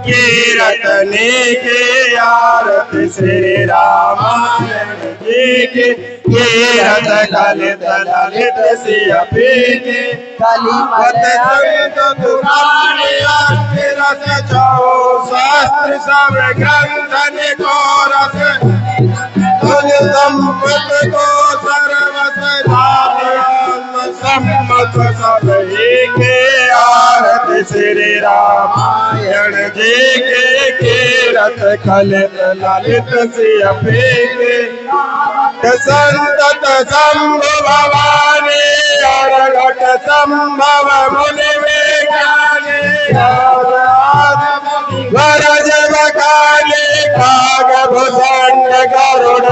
कीर्तने के आरती श्री रामायण जी के कीरत कलित ललित सिया पीते कलिमत संत पुराणे रस चौ शास्त्र सब ग्रंथ निकोरस तुझ संपत को सर्वस सम्मत सब के आरती श्री रामायण जी के कीरत कलित ललित सिया पीते संतत संभव भवानी अरघट संभव मुनि विज्ञानी वरज बकाली काग भुजंग गरुड़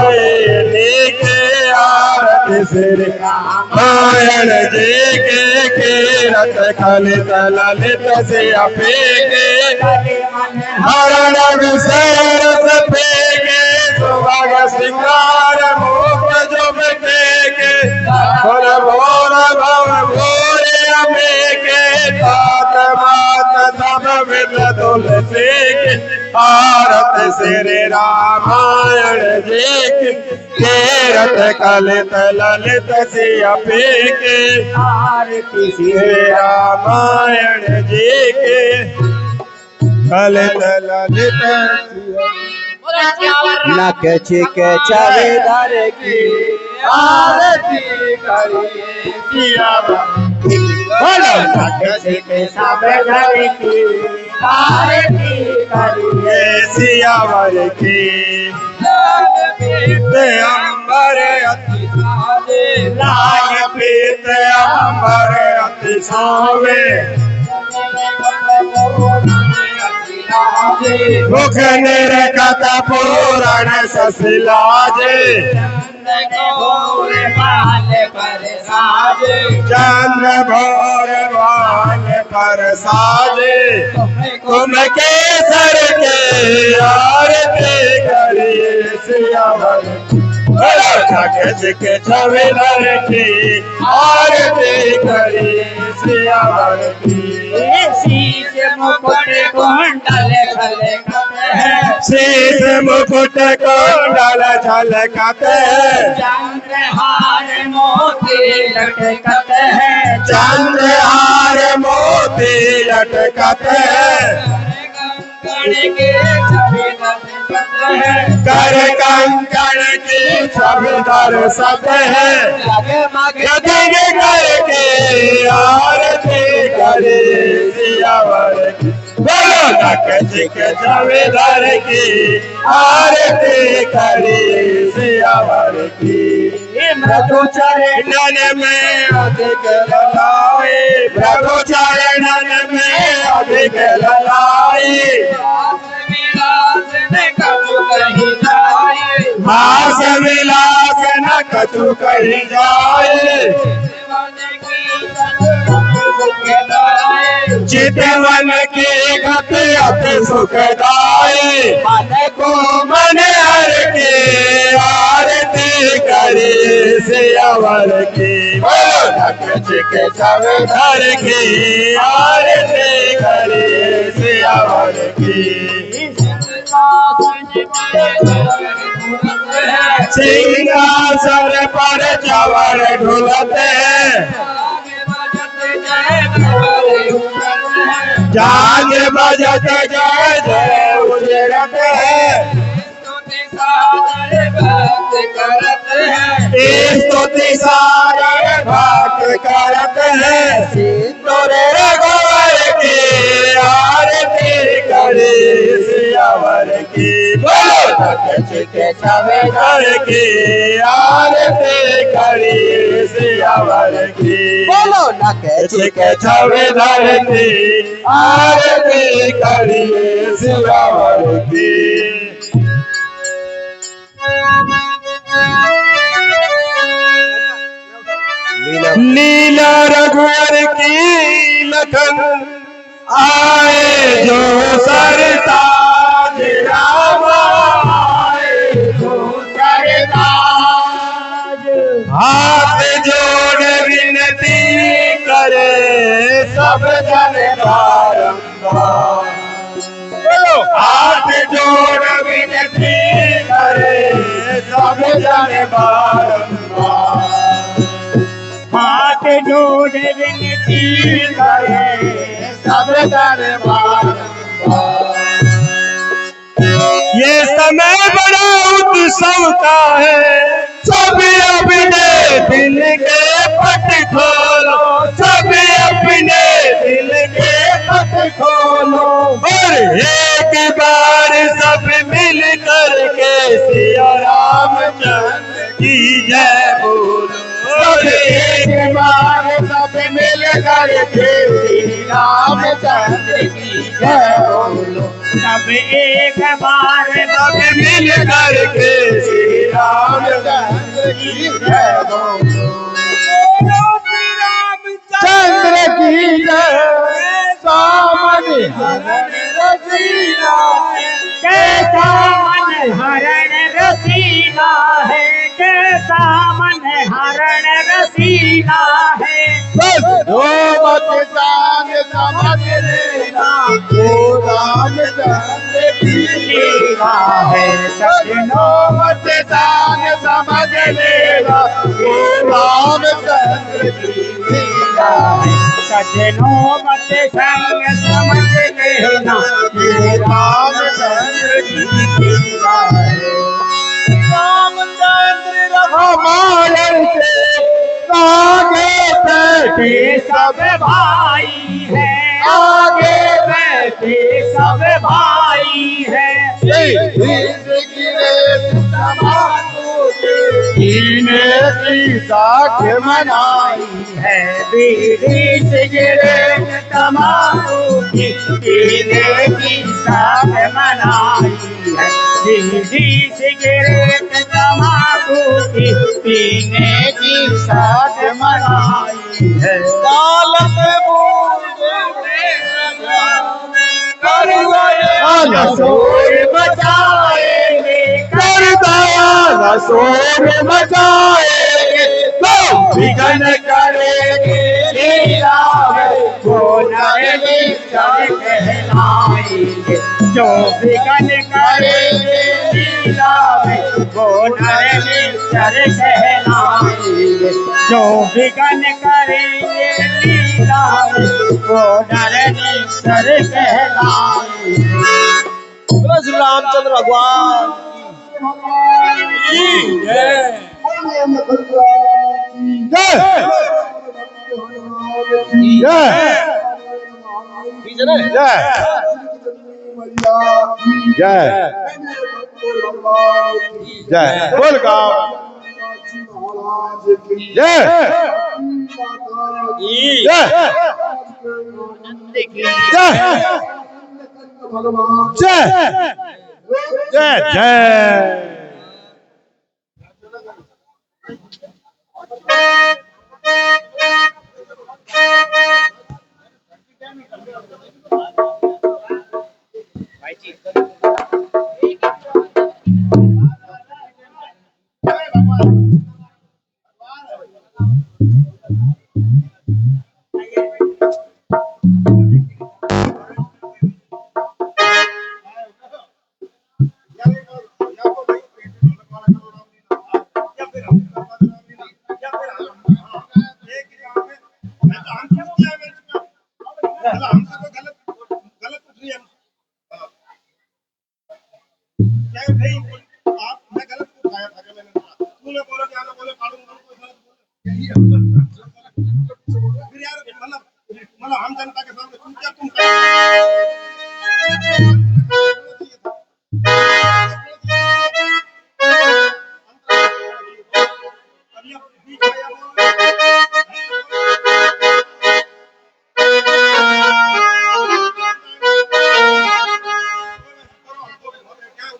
के आरती श्री रामायण जी के कीरत कलित ललित सिया पीते हरण विशेष पीके सुभग सिंगार मुख जो के भोर भोर भव भोरे अमे के तात मात सब विद तुलसी के आरती श्री रामायण जी के कीरत कलित ललित सिया पीके आरती श्री रामायण जी के कलित ललित नक छिक छविधर की आरती करिए बोलो नक छिक छविधर की आरती करिए सियावर की अंबर अति सावे लाल पीत अंबर अति सावे मुख निरखत पूरण ससिलाजे चंद्र भोर बाल पर साजे तुम केसर के आरती करिए सियावर के छविधर की आरती करिए सियावर की शीश मुकुट कुंडल झलकत है शीश मुकुट कुंडल झलकत है चंद्रहार मोती लटकत है चंद्रहार मोती लटकत है कर कंकण की छविधर सत है यज्ञ करके आरती करे सियावर की बोलो नक छिक छविधर की आरती करे सियावर की प्रभु चरणन में अधिक ललाई प्रभु चरणन में अधिक ललाई मास विलास न कछु कही जाए चितवन की गति अति सुखदाई मन को मन हर के आरती करे सियावर की बोलो नक छिक छविधर की आरती करे सियावर की सिंहासन पर चवर ढुलते जाग बजत जय जय उजरत है स्तुति सागर भक्त करत है सिंदूरे गोबर की आरती करे सियावर की बोलो नक छिक छविधर की आरती करे सियावर की बोलो नक छिक छविधर की आरती करे सियावर की लीला रघुवर की लखन आए जो सरताज राम आए जो सरताज हाथ जोड़ विनती करे सब जन बारंबार हाथ जोड़ विनती करे सब जन बारंबार। हाथ जोड़ विनती करे सब जन बारंबार। ये समय बड़ा उत्सव का है, सब अपने दिल के पट खोलो, सब अपने दिल के पट खोलो, और एक बार सब मिल करके सिया रामचंद्र की जय बोलो। सब एक बार सब मिल करके श्री रामचंद्र की जय बोलो। सब एक बार सब मिल करके श्री रामचंद्र की जय बोलो। चंद्र की जय। सामन हरण रसीला कैसा मन हरण रसीला है, कैसा मन हरण रसीला है। दो मत जान समझ लेना, वो रामचंद्र की लीला है। सजनो मत जान समझ लेना, वो रामचंद्र की लीला है। सजनों मत संग समझ लेना, ये रामचंद्र की लीला है। रामचंद्र रामायण के आगे बैठे सब भाई है, आगे बैठे सब भाई है। कीने की साख मनाई है बीड़ी सिगरेट तमाकू की, पीने की साथ मनाई है। बीड़ी सिगरेट तमाकू की, पीने की साथ मनाई है। बालक शोर मचाएंगे, कर दयाल शोर मचाएंगे, तो विघन करेंगे लीला में, वो नरली चढ़ कहलाएंगे, जो विघन करेंगे लीला में। वो नरली चढ़ कहलाएंगे, जो विघन करेंगे लीला में। वो नरली चढ़ कहलाएंगे। श्री रामचंद्र भगवान की जय। जय जय जय बोल गाओ जय जय जय जय जय। हम जनता के सामने तुम क्या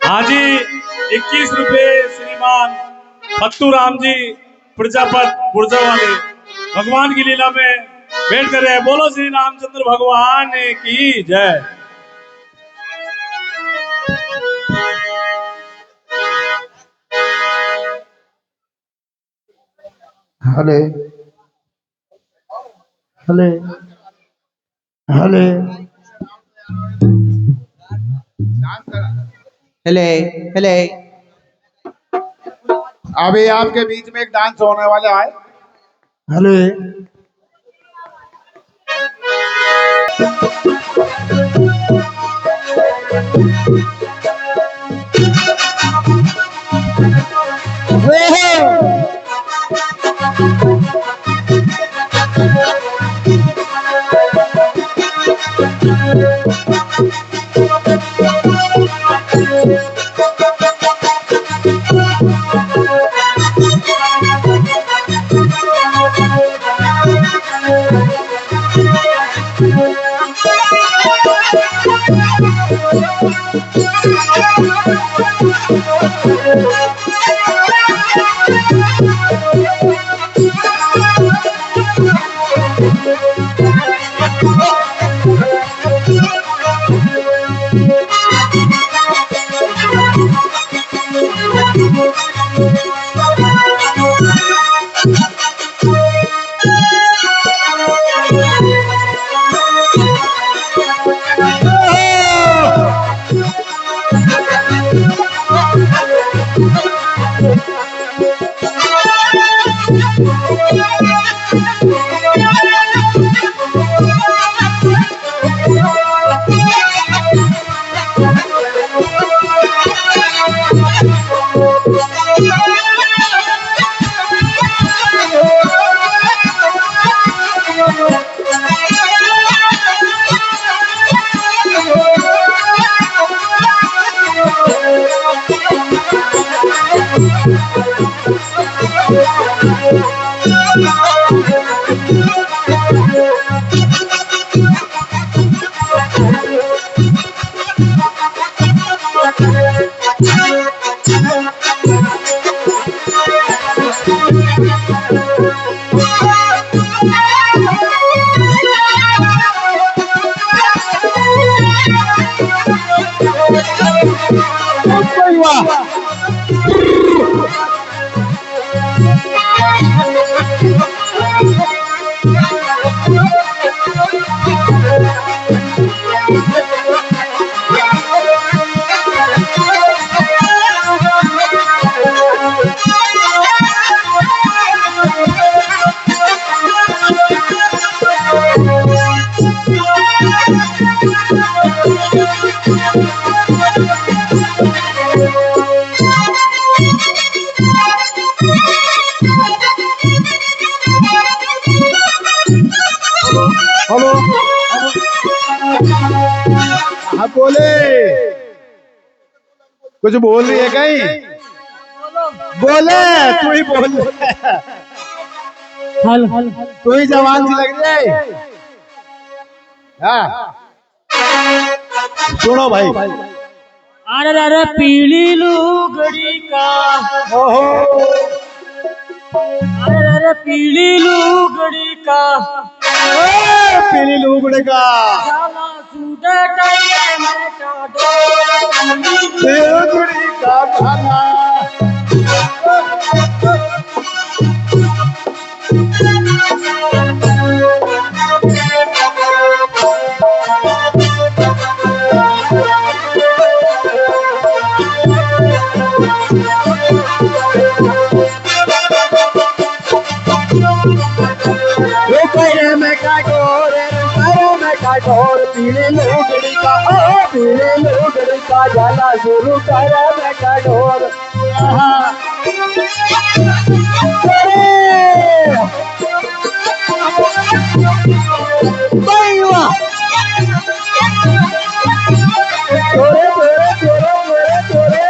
हाँ जी, 21 रुपए श्रीमान फत्तू राम जी प्रजापत बुर्जा वाले भगवान की लीला में भेंट कर रहे हैं। बोलो श्री रामचंद्र भगवान की जय। हले हले हले हेले हेले अभी आपके बीच में एक डांस होने वाला है। हेलो। हेलो। हाँ बोले। कुछ बोल रही है कहीं? बोले तू ही बोल। हल तू ही जवान सी लग रही है। हाँ सुनो भाई। अरे अरे पीली लुगड़ी का ओहो अरे अरे पीली लुगड़ी का पीली लुगड़ी का काला सूट टाइए में काटो लुगड़ी का खाना। पैर में काटोर पीले लुगड़ी का पीले लुगड़ी का जाला शुरू कर में काटोर। तोरे तोरे तोरे तोरे तोरे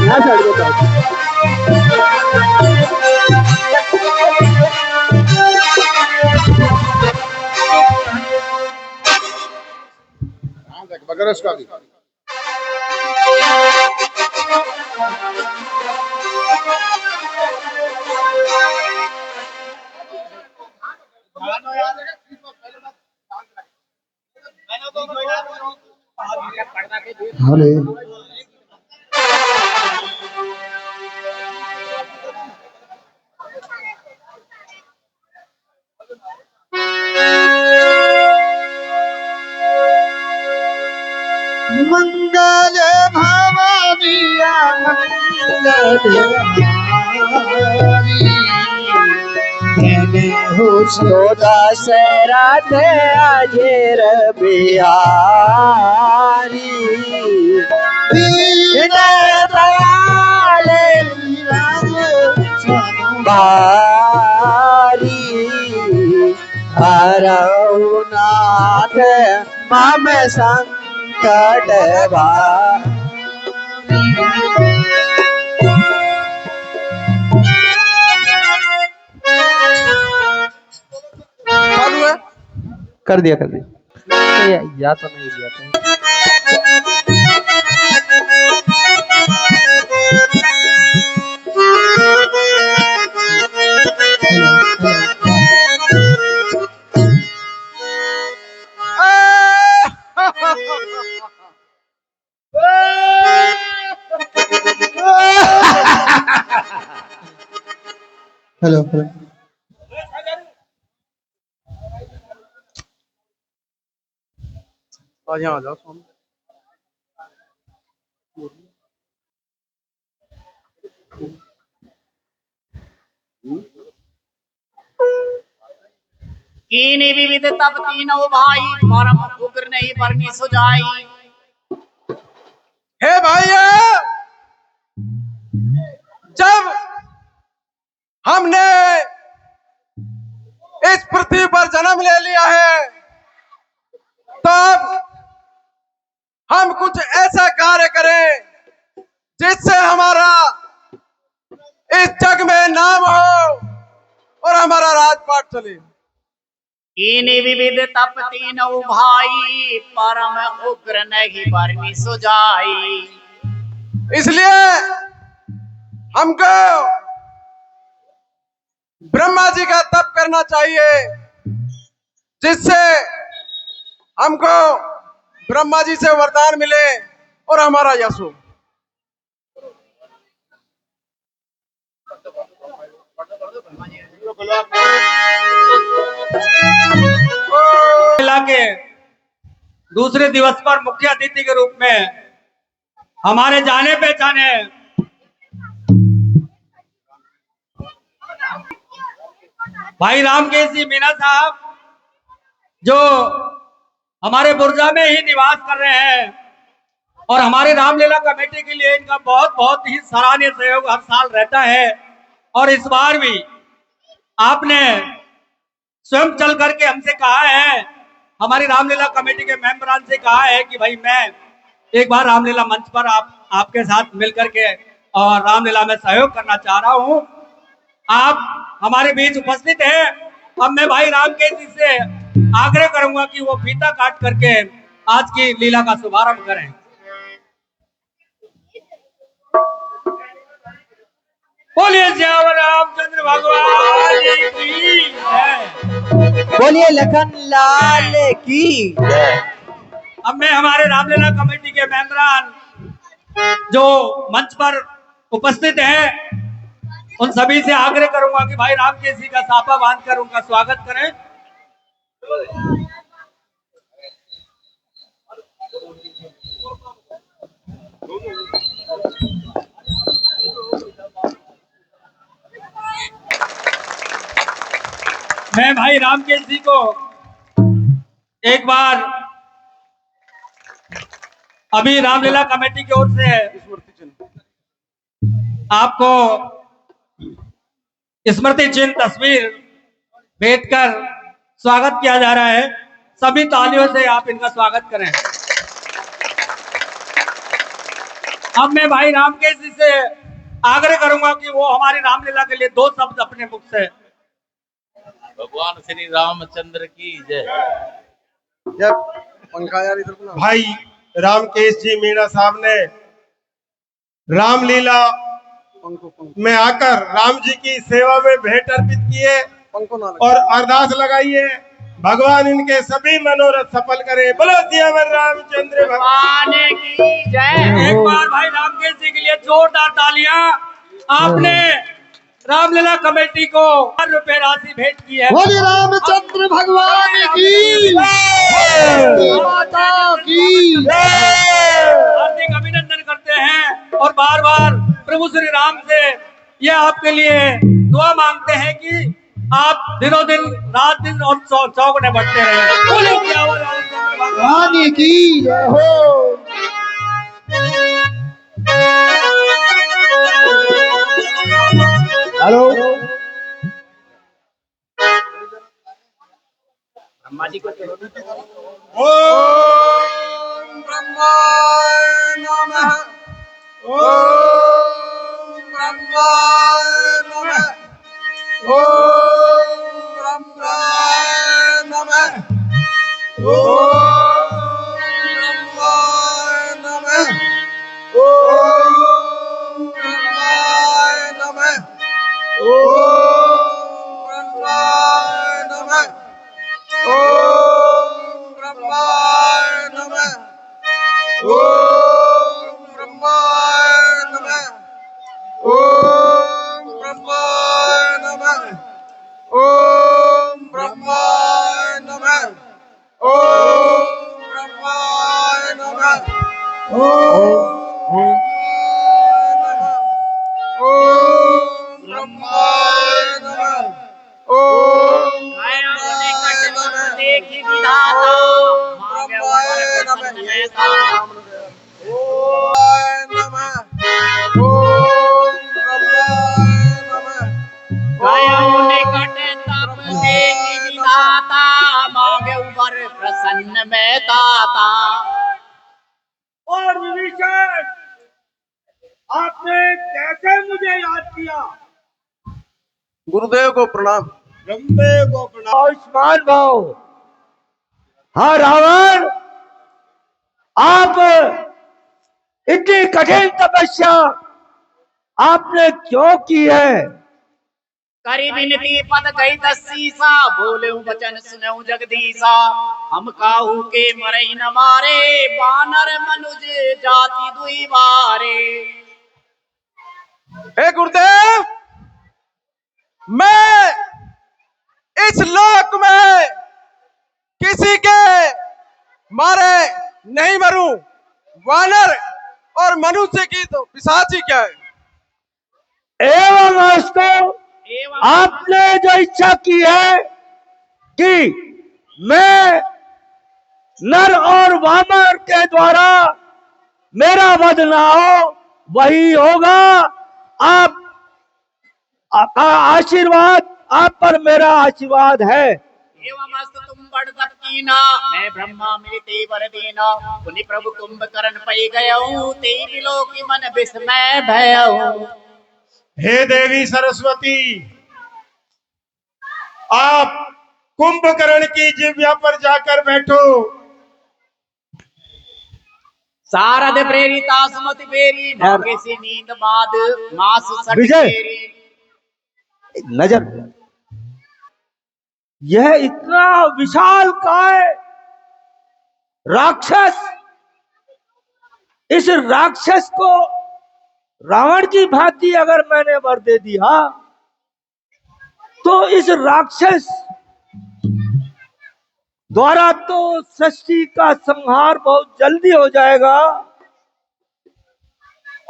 यहाँ चढ़ गया। बगैर उसका भी हेलो। मंगल भवानी मंगल दास राधे अजेर बिहारी दीन दयाल बारी हरनाथ मम संकट चालू है। कर दिया या तो नहीं लिया था। हेलो हेलो आ जाओ स्वामी। कीनी विविध तब तीनों भाई परम उग्र नहीं बरनी सुजाई। हे भाई, जब हमने इस पृथ्वी पर जन्म ले लिया है तब हम कुछ ऐसा कार्य करें जिससे हमारा इस जग में नाम हो और हमारा राजपाट चले। कीनी विविध तप तीनों भाई परम उग्र नहीं बरनी सुजाई। इसलिए हमको ब्रह्मा जी का तप करना चाहिए जिससे हमको ब्रह्मा जी से वरदान मिले और हमारा यश हो। मेला के दूसरे दिवस पर मुख्य अतिथि के रूप में हमारे जाने पहचाने भाई रामकेश जी मीना साहब, जो हमारे बुर्जा में ही निवास कर रहे हैं और हमारे रामलीला कमेटी के लिए इनका बहुत बहुत ही सराहनीय सहयोग हर साल रहता है। और इस बार भी आपने स्वयं चल करके हमसे कहा है, हमारी रामलीला कमेटी के मेंबरान से कहा है कि भाई मैं एक बार रामलीला मंच पर आपके साथ मिलकर के और रामलीला में सहयोग करना चाह रहा हूं। आप हमारे बीच उपस्थित हैं। अब मैं भाई रामकेश जी से आग्रह करूंगा कि वो फीता काट करके आज की लीला का शुभारंभ करें। बोलिए श्याम रामचंद्र भगवान की जय। बोलिए लखन लाल की जय। अब मैं हमारे रामलीला कमेटी के मेंबरान जो मंच पर उपस्थित हैं उन सभी से आग्रह करूंगा कि भाई रामकेश जी का साफा बांधकर उनका स्वागत करें। मैं भाई रामकेश जी को एक बार अभी रामलीला कमेटी की ओर से आपको स्मृति चिन्ह तस्वीर भेंट कर स्वागत किया जा रहा है। सभी तालियों से आप इनका स्वागत करें। अब मैं भाई रामकेश जी से आग्रह करूंगा कि वो हमारी रामलीला के लिए दो शब्द अपने मुख से। भगवान श्री रामचंद्र की जय। भाई रामकेश जी मीणा साहब ने रामलीला में आकर राम जी की सेवा में भेंट अर्पित किए और अरदास लगाई है, भगवान इनके सभी मनोरथ सफल करे। बोलो श्याम रामचंद्र भगवान की जय। एक बार भाई रामकेश जी के लिए जोरदार तालियां। आपने रामलीला कमेटी को ₹1 राशि भेंट की है। बोले रामचंद्र भगवान की जय, माता की जय। और बार बार प्रभु श्री राम से ये आपके लिए दुआ मांगते हैं कि आप दिनों दिन रात दिन और चौगुने बढ़ते रहे। बोलो की आवाज रानी की जय हो। हेलो ब्रह्मा जी को ओम ब्रह्माय नमः। ओम ब्रह्माय नमः। ओम ब्रह्माय नमः। ओम ब्रह्माय नमः। ओम ब्रह्माय नमः। ओम ब्रह्माय नमः। ओम ब्रह्माय नमः। ओम ब्रह्माय नमः। ओम ब्रह्माय नमः। ओम ब्रह्माय नमः। ओम ब्रह्माय नमः। ओम ब्रह्माय नमः। ओम देखी विधाता मांगे ऊपर प्रसन्न रहता। काया निकट तप देखी विधाता मांगे ऊपर प्रसन्न में दाता। और विभीषण आपने कैसे मुझे याद किया? गुरुदेव को प्रणाम। ब्रह्मदेव को प्रणाम। आयुष्मान भाव। हाँ रावण, आप इतनी कठिन तपस्या आपने क्यों की है? करी विनती पद गई दसीसा बोले वचन सुनऊ जगदीसा। हम काहू के मरई न मारे बानर मनुज जाति दुई बारे। हे गुरुदेव, मैं इस लोक में किसी के मारे नहीं मरूं। वानर और मनुष्य की तो पिशाची क्या है? एवं अस्तु, आपने जो इच्छा की है कि मैं नर और वामन के द्वारा मेरा वध ना हो, वही होगा। आपका आशीर्वाद, आप पर मेरा आशीर्वाद है। एवं अस्त तुम बड़ तप कीना मैं ब्रह्मा मिलते वर दीना। पुनि प्रभु कुंभकर्ण पै गयऊ ते विलोकी मन विस्मय भयऊ। हे देवी सरस्वती, आप कुंभकर्ण की जिह्वा पर जाकर बैठो। सारद प्रेरिता सुमति बेरी मांगे से नींद माद मास सट विजय। तेरी। नजर, यह इतना विशाल काय राक्षस, इस राक्षस को रावण की भांति अगर मैंने वर दे दिया तो इस राक्षस द्वारा तो सृष्टि का संहार बहुत जल्दी हो जाएगा।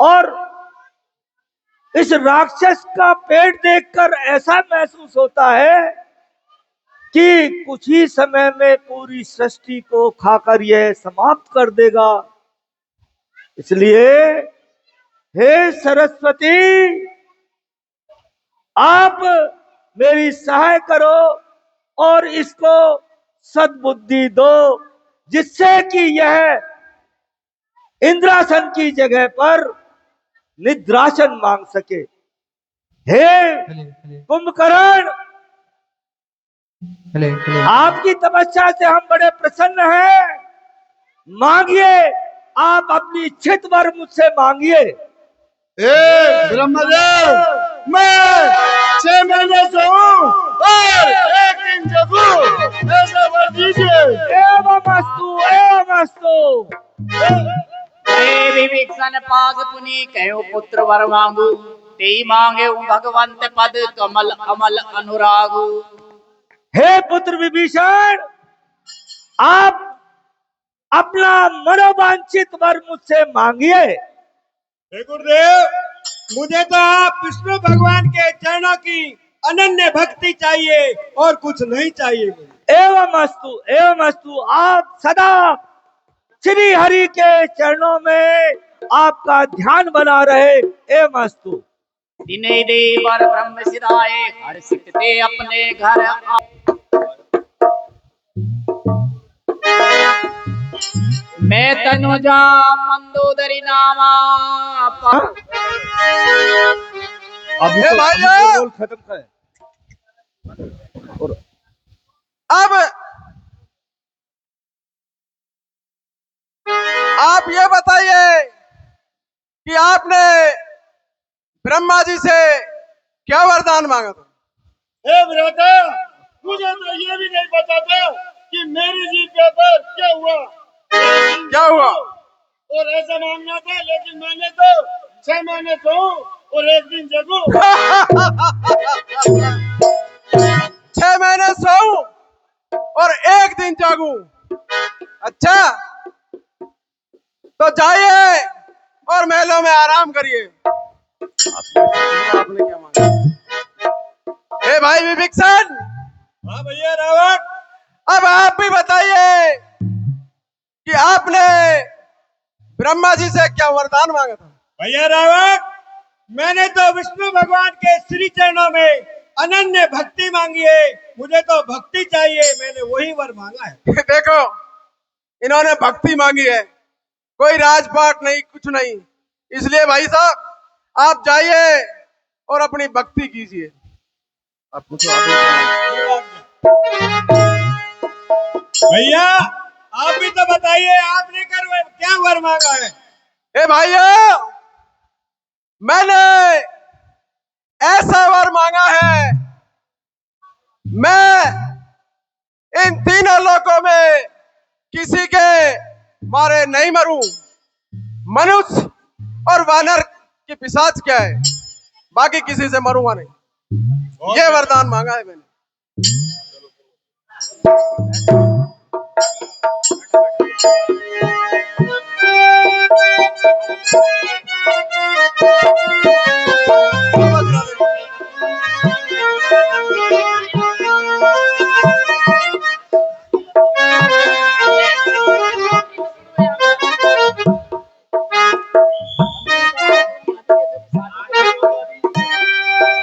और इस राक्षस का पेट देखकर ऐसा महसूस होता है कि कुछ ही समय में पूरी सृष्टि को खाकर यह समाप्त कर देगा। इसलिए हे सरस्वती, आप मेरी सहाय करो और इसको सद्बुद्धि दो, जिससे कि यह इंद्रासन की जगह पर निद्रासन मांग सके। हे कुंभकर्ण, आपकी तपस्या से हम बड़े प्रसन्न हैं। मांगिए, आप अपनी इच्छित वर मुझसे मांगिए। ब्रह्मदेव, मैं 6 महीने से हूँ और 1 दिन से हूँ, ऐसा वर दीजिए। एवं अस्तु, एवं अस्तु। हे विभीषण पास पुनि कहो पुत्र वर मांगू। ते मांगे भगवंत पद कमल अमल अनुरागु। हे पुत्र विभीषण, आप अपना मनोवांछित वर मुझसे मांगिए। हे गुरुदेव, मुझे तो आप विष्णु भगवान के चरणों की अनन्य भक्ति चाहिए और कुछ नहीं चाहिए मुझे। एवं अस्तु। आप सदा श्री हरि के चरणों में आपका ध्यान बना रहे। एवं अस्तु। दिने देवर ब्रह्म सिधाए हर सिकते अपने घर मैं तनुजा मंदोदरी नामा अभी ए तो भाई, रोल खत्म कर। अब आप ये बताइए कि आपने ब्रह्मा जी से क्या वरदान मांगा था? हे भ्राता, मुझे तो ये भी नहीं पता था कि मेरी जीभ पर क्या हुआ। क्या हुआ? और ऐसा मांगना था, लेकिन मैंने तो 6 महीने सोऊं और 1 दिन जगूं। 6 महीने सोऊं और 1 दिन जागूं। अच्छा, तो जाइए और महलों में आराम करिए। आपने क्या मांगा? हे भाई विभीषण। हाँ भैया रावण। अब आप भी बताइए कि आपने ब्रह्मा जी से क्या वरदान मांगा था? भैया रावण, मैंने तो विष्णु भगवान के श्री चरणों में अनन्य भक्ति मांगी है। मुझे तो भक्ति चाहिए, मैंने वही वर मांगा है। देखो, इन्होंने भक्ति मांगी है, कोई राजपाट नहीं, कुछ नहीं। इसलिए भाई साहब, आप जाइए और अपनी भक्ति कीजिए। आप पूछो। भैया आप भी तो बताइए, आपने क्या वर मांगा है? ए भाइयों, मैंने ऐसा वर मांगा है, मैं इन तीनों लोकों में किसी के मारे नहीं मरूं। मनुष्य और वानर की पिशाच क्या है, बाकी किसी से मरूंगा नहीं। ये वरदान मांगा है मैंने।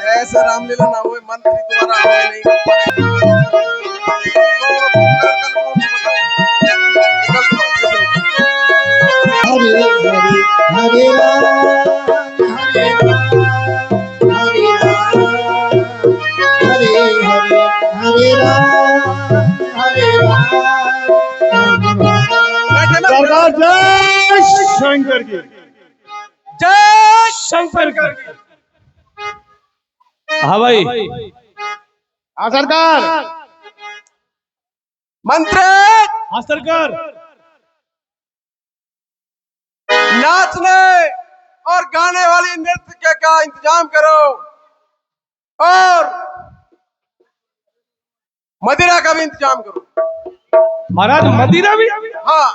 ऐसे रामलीला ना हुए, मंत्री तुम्हारा आवे नहीं। हरे हरे हरे राम हरे राम हरे राम हरे हरे हरे राम हरे राम। सरदार जय शंकर की। जय शंकर की। हाँ भाई। हाँ सरकार। मंत्री, हाँ सरकार। नाचने और गाने वाली नृत्य का इंतजाम करो और मदिरा का भी इंतजाम करो। महाराज मदिरा भी हाँ,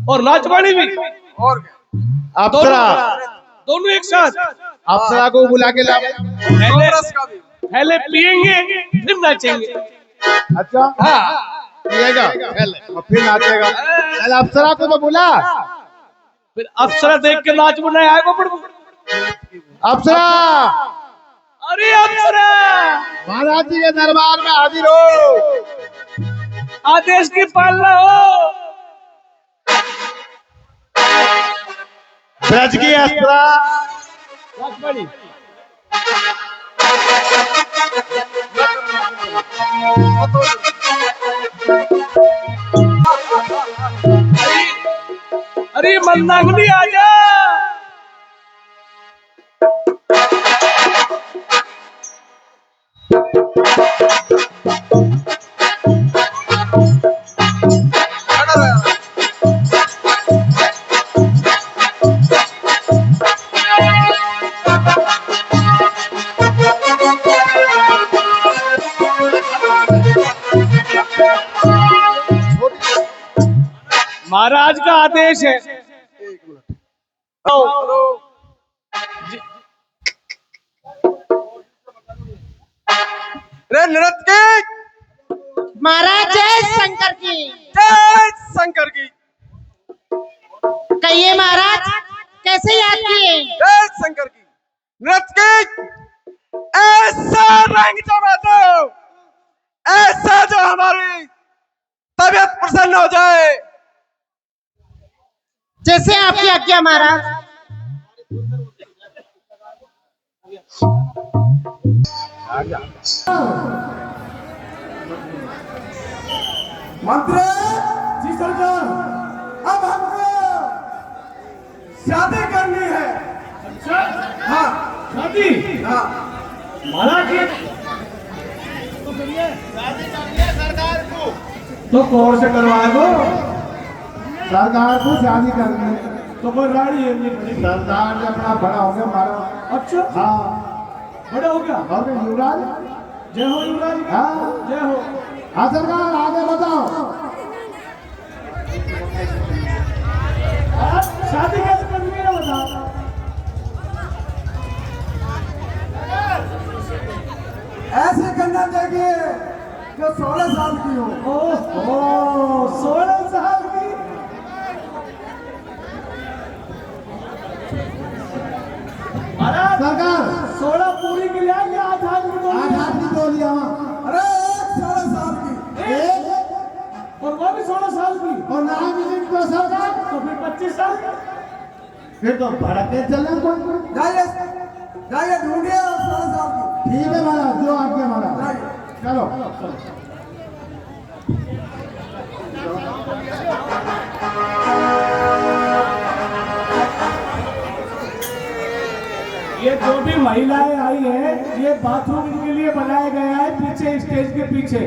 और नाचवानी भी और क्या? अप्सरा, दोनों एक साथ। अप्सरा को बुला के लाओ। कांग्रेस का भी। पहले पिएंगे फिर नाचेंगे। अच्छा, हाँ, पिएगा और फिर नाचेगा। चल अप्सरा को तो बुला। फिर अप्सरा देख के नाच बनाए आएगा पड़। अप्सरा, अरे अप्सरा, महाराज जी के दरबार में हाजिर हो। आदेश की पालना हो। ब्रज की अप्सरा। अरे मंदाकिनी आजा। महाराज का आदेश है। हेलो, रे नृत्य की महाराज जय शंकर की। जय शंकर की। कहिए महाराज कैसे याद किए? जय शंकर की। नृत्य की ऐसा रंग जमा दो, ऐसा जो हमारी तबीयत प्रसन्न हो जाए। जैसे आपकी आज्ञा महाराज। मंत्री जी सरकार, अब हमको शादी करनी है। अच्छा, हाँ शादी? हाँ। महाराज ये तो कौन से करवाएगो? सरकार को शादी करनी है। तो कोई रानी है नहीं बड़ी। सरदार ने अपना बड़ा हो गया हमारा। अच्छा, हाँ, बड़ा हो गया। और फिर युवराज। जय हो युवराज। हाँ, जय हो। हाँ सरकार, आगे बताओ। शादी कैसे करनी है बताओ। ऐसे करना चाहिए जो 16 साल की हो। ओह 16 साल की। महाराज सरकार 16 पूरी के लिए आठ आदमी बोल आठ दिया। आदमी बोल दिया। अरे 16 साल की। एक और वो भी 16 साल की। और नाम मिनट को सरकार, तो फिर 25 साल की। फिर तो भड़के चलना कोई। जाइए जाइए ढूंढिए 16 साल की। ठीक है महाराज, जो आपके महाराज। चलो ये जो भी महिलाएं आई हैं, ये बाथरूम इनके लिए बनाया गया है पीछे स्टेज के पीछे।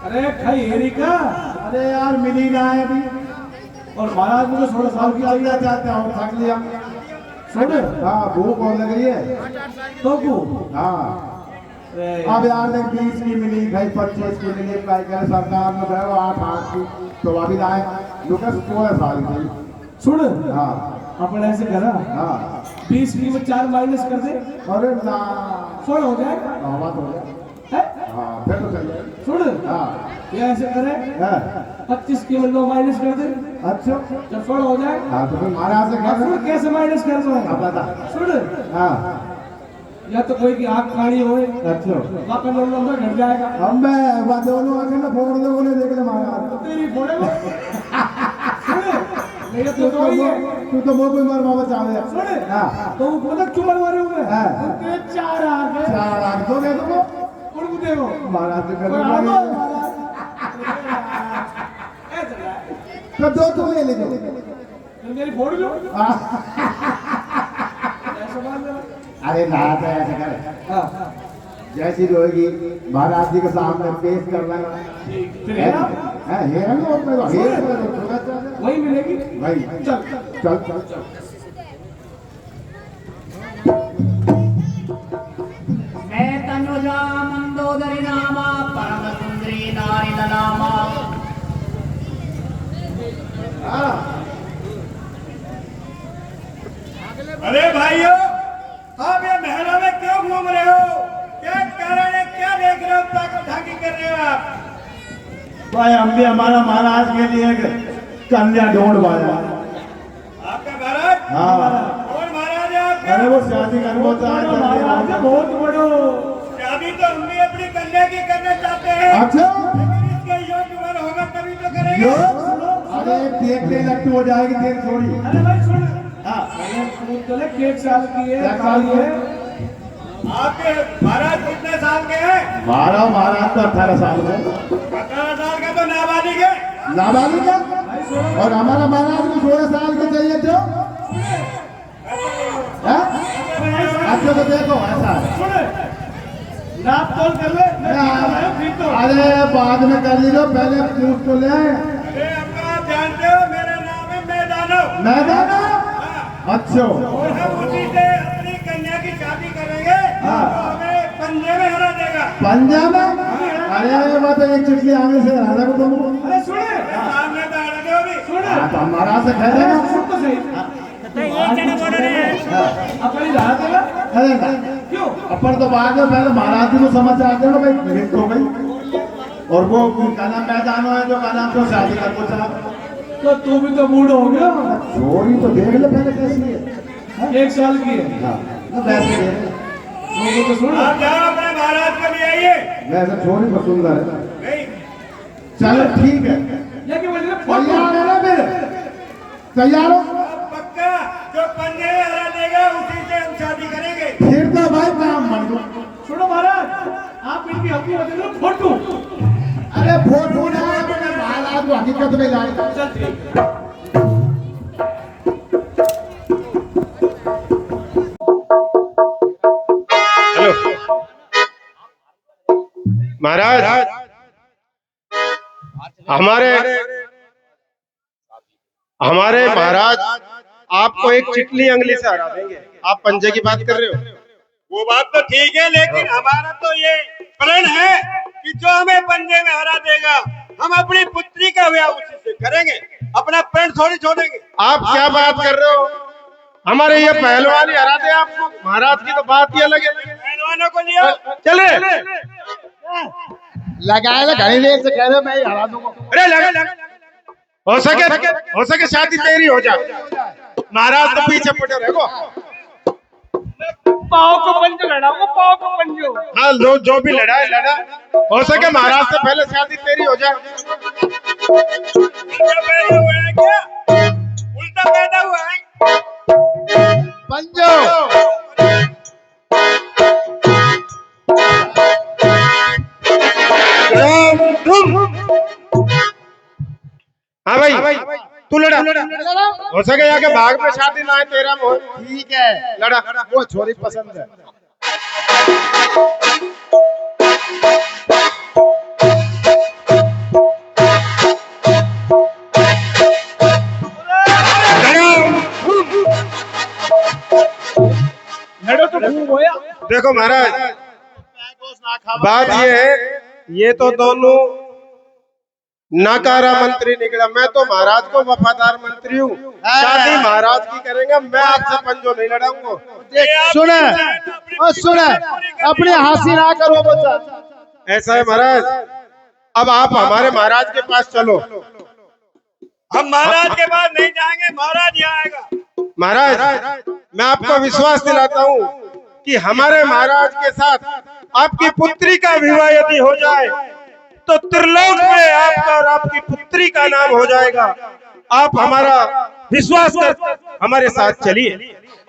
अरे खाई एरिका। अरे यार मिल ही रहा है अभी। और महाराज मुझे 16 साल की आई लिया चाहते हो, थक लिया। सुन। हाँ, भूख बहुत लग रही है। तो को हाँ, अरे अब यार देख 20 की मिली, भाई 25 की मिली, काय करे सरकार ने कहा 8 की, तो अभी लाए लुकस 16 साल की। सुन। हाँ अपन ऐसे करा, हाँ, 20 की में 4 माइनस कर दे, अरे ना 16 हो जाए। बात हो जाए। है? हाँ, फिर तो चल जाए। सुन। हाँ, ये ऐसे करे, हाँ, 25 की में 2 माइनस कर दे, अच्छा। जब 16 हो जाए। हाँ, तो फिर महाराज से अब कह सुन कैसे माइनस कर दो। अब बता। सुन। हाँ, या तो कोई की आँख काली हो अच्छा वहाँ का नंबर घट जाएगा। हम मैं वो दोनों आंखें ना फोड़ दे बोले देख ले महाराज तो तेरी फोड़ेगा नहीं तो वही है। तू तो मुंह पे मार बाबा चाहे सुने हाँ तो मतलब चुमन मारे हुए हाँ। उनके 4 आँख है। 4 आंख तो दे दो उनको देखो महाराज से कोई कर आँख हो, दो महाराज। ऐसा है। तो दो तुम ले लीजिए तो मेरी फोड़ लो ऐसा मान लो। अरे ना तो ऐसे करे हाँ जैसी रहेगी महाराज जी के सामने पेश कर रहा फिर है ना वही मिलेगी। भाई चल चल चल चल मैं तनुजा मंदोदरी नामा परम सुंदरी नारी नामा। अरे भाइयों, आप ये महलों में क्यों घूम रहे हो? क्या कारण है? क्या देख रहे हो? ताकत ढाकी कर रहे हो आप? भाई हम भी हमारा महाराज के लिए कन्या ढूंढ पाया। आपका महाराज? हाँ कौन महाराज है आपका? अरे वो शादी करना चाहता महाराज है बहुत बड़ो। शादी तो हम भी अपनी कन्या की करना चाहते हैं। अच्छा लेकिन इसका योग्य वर होगा तभी तो करेंगे। अरे देखते लट्टू हो जाएगी तेरी छोड़ी। अरे भाई सुन हाँ चले 1 साल की है। एक साल की है। आपके महाराज कितने साल के हैं? हमारा महाराज तो 18 साल का 18 साल का तो नाबालिग है। नाबालिग है और हमारा महाराज को 16 साल के चाहिए थे। हाँ? अच्छा तो देखो ऐसा है। सुन नाप तोल कर ले मैं फिर तो अरे बाद में कर लीजिए पहले पूछ तो ले। अरे आपका आप जानते हो मेरा नाम है मैदानव। मैदान अच्छा और हम उसी से अपनी कन्या की शादी करेंगे हाँ। तो हमें पंजे में हरा देगा। पंजाब में अरे वो तो एक चिट्ठी आगे से राजा को तुम अरे सुने सामने तो हरा दो अभी। सुने तो हमारा से कह देना। सुन तो सही अपनी रहा देगा अरे ना क्यों अपन तो बाद में पहले महाराज जी को समाचार दे भाई रिक्त हो गई और वो का नाम मैदान है जो का नाम तो शादी कर को चाह तो तू भी तो बूढ़ हो गया। छोरी तो देख ले पहले कैसी है। 1 साल की है। हाँ तो वैसे है लोगों को सुन आप जाओ अपने महाराज को भी आइए। वैसे छोरी तो सुंदर है। नहीं चलो ठीक है लेकिन मुझे तैयार है ना फिर तैयार हो अब पक्का जो पंजे में हरा देगा उसी से हम शादी करेंगे। फिर तो भाई काम बन गया। सुनो महाराज आप इनकी हकी बदल लो फोटो। अरे फोटो ना अपने महाराज को हकीकत में लाए। चल ठीक है। हेलो महाराज, हमारे महाराज आपको एक चिटली अंगली से हरा देंगे। आप पंजे की बात कर रहे हो? वो बात तो ठीक है लेकिन हमारा तो ये प्रण है कि जो हमें पंजे में हरा देगा हम अपनी पुत्री का ब्याह उसी से करेंगे। अपना प्रण थोड़ी छोड़ेंगे। आप क्या बात कर रहे हो? हमारे ये पहलवान ही हरा दे आपको। महाराज की तो बात ही अलग है। पहलवानों को लिया चले लगाएगा घड़ी देर से कह रहे मैं ही हरा दूंगा। अरे लगा हो सके शादी तेरी हो जाए। महाराज तो पीछे पड़े रहेगो। पाव को पंजो लड़ाओ पाव को पंजो। हाँ लो जो भी लड़ा है लड़ा। हो सके महाराज से पहले शादी तेरी हो जाए। उल्टा पैदा हुआ है क्या? उल्टा पैदा हुआ है। पंजो हाँ भाई तू लड़ा। हो सके यहाँ के भाग में शादी ना है तेरा मोह। ठीक है लड़ा। वो छोरी पसंद है। लड़ो तो खूब होया। देखो महाराज बात ये है ये तो दोनों नाकारा मंत्री निकला। मैं तो महाराज को वफादार मंत्री हूँ। शादी महाराज की करेंगे। मैं आपसे पंजो नहीं लड़ाऊंगा। सुने और सुने अपनी हंसी ना करो बच्चा। ऐसा है महाराज अब आप हमारे महाराज के पास चलो। हम महाराज के पास नहीं जाएंगे। महाराज यहाँ आएगा। महाराज मैं आपको विश्वास दिलाता हूँ कि हमारे महाराज के साथ आपकी पुत्री का विवाह यदि हो जाए तो त्रिलोक में आपका और आपकी पुत्री का नाम हो जाएगा। आप हमारा विश्वास कर हमारे साथ चलिए।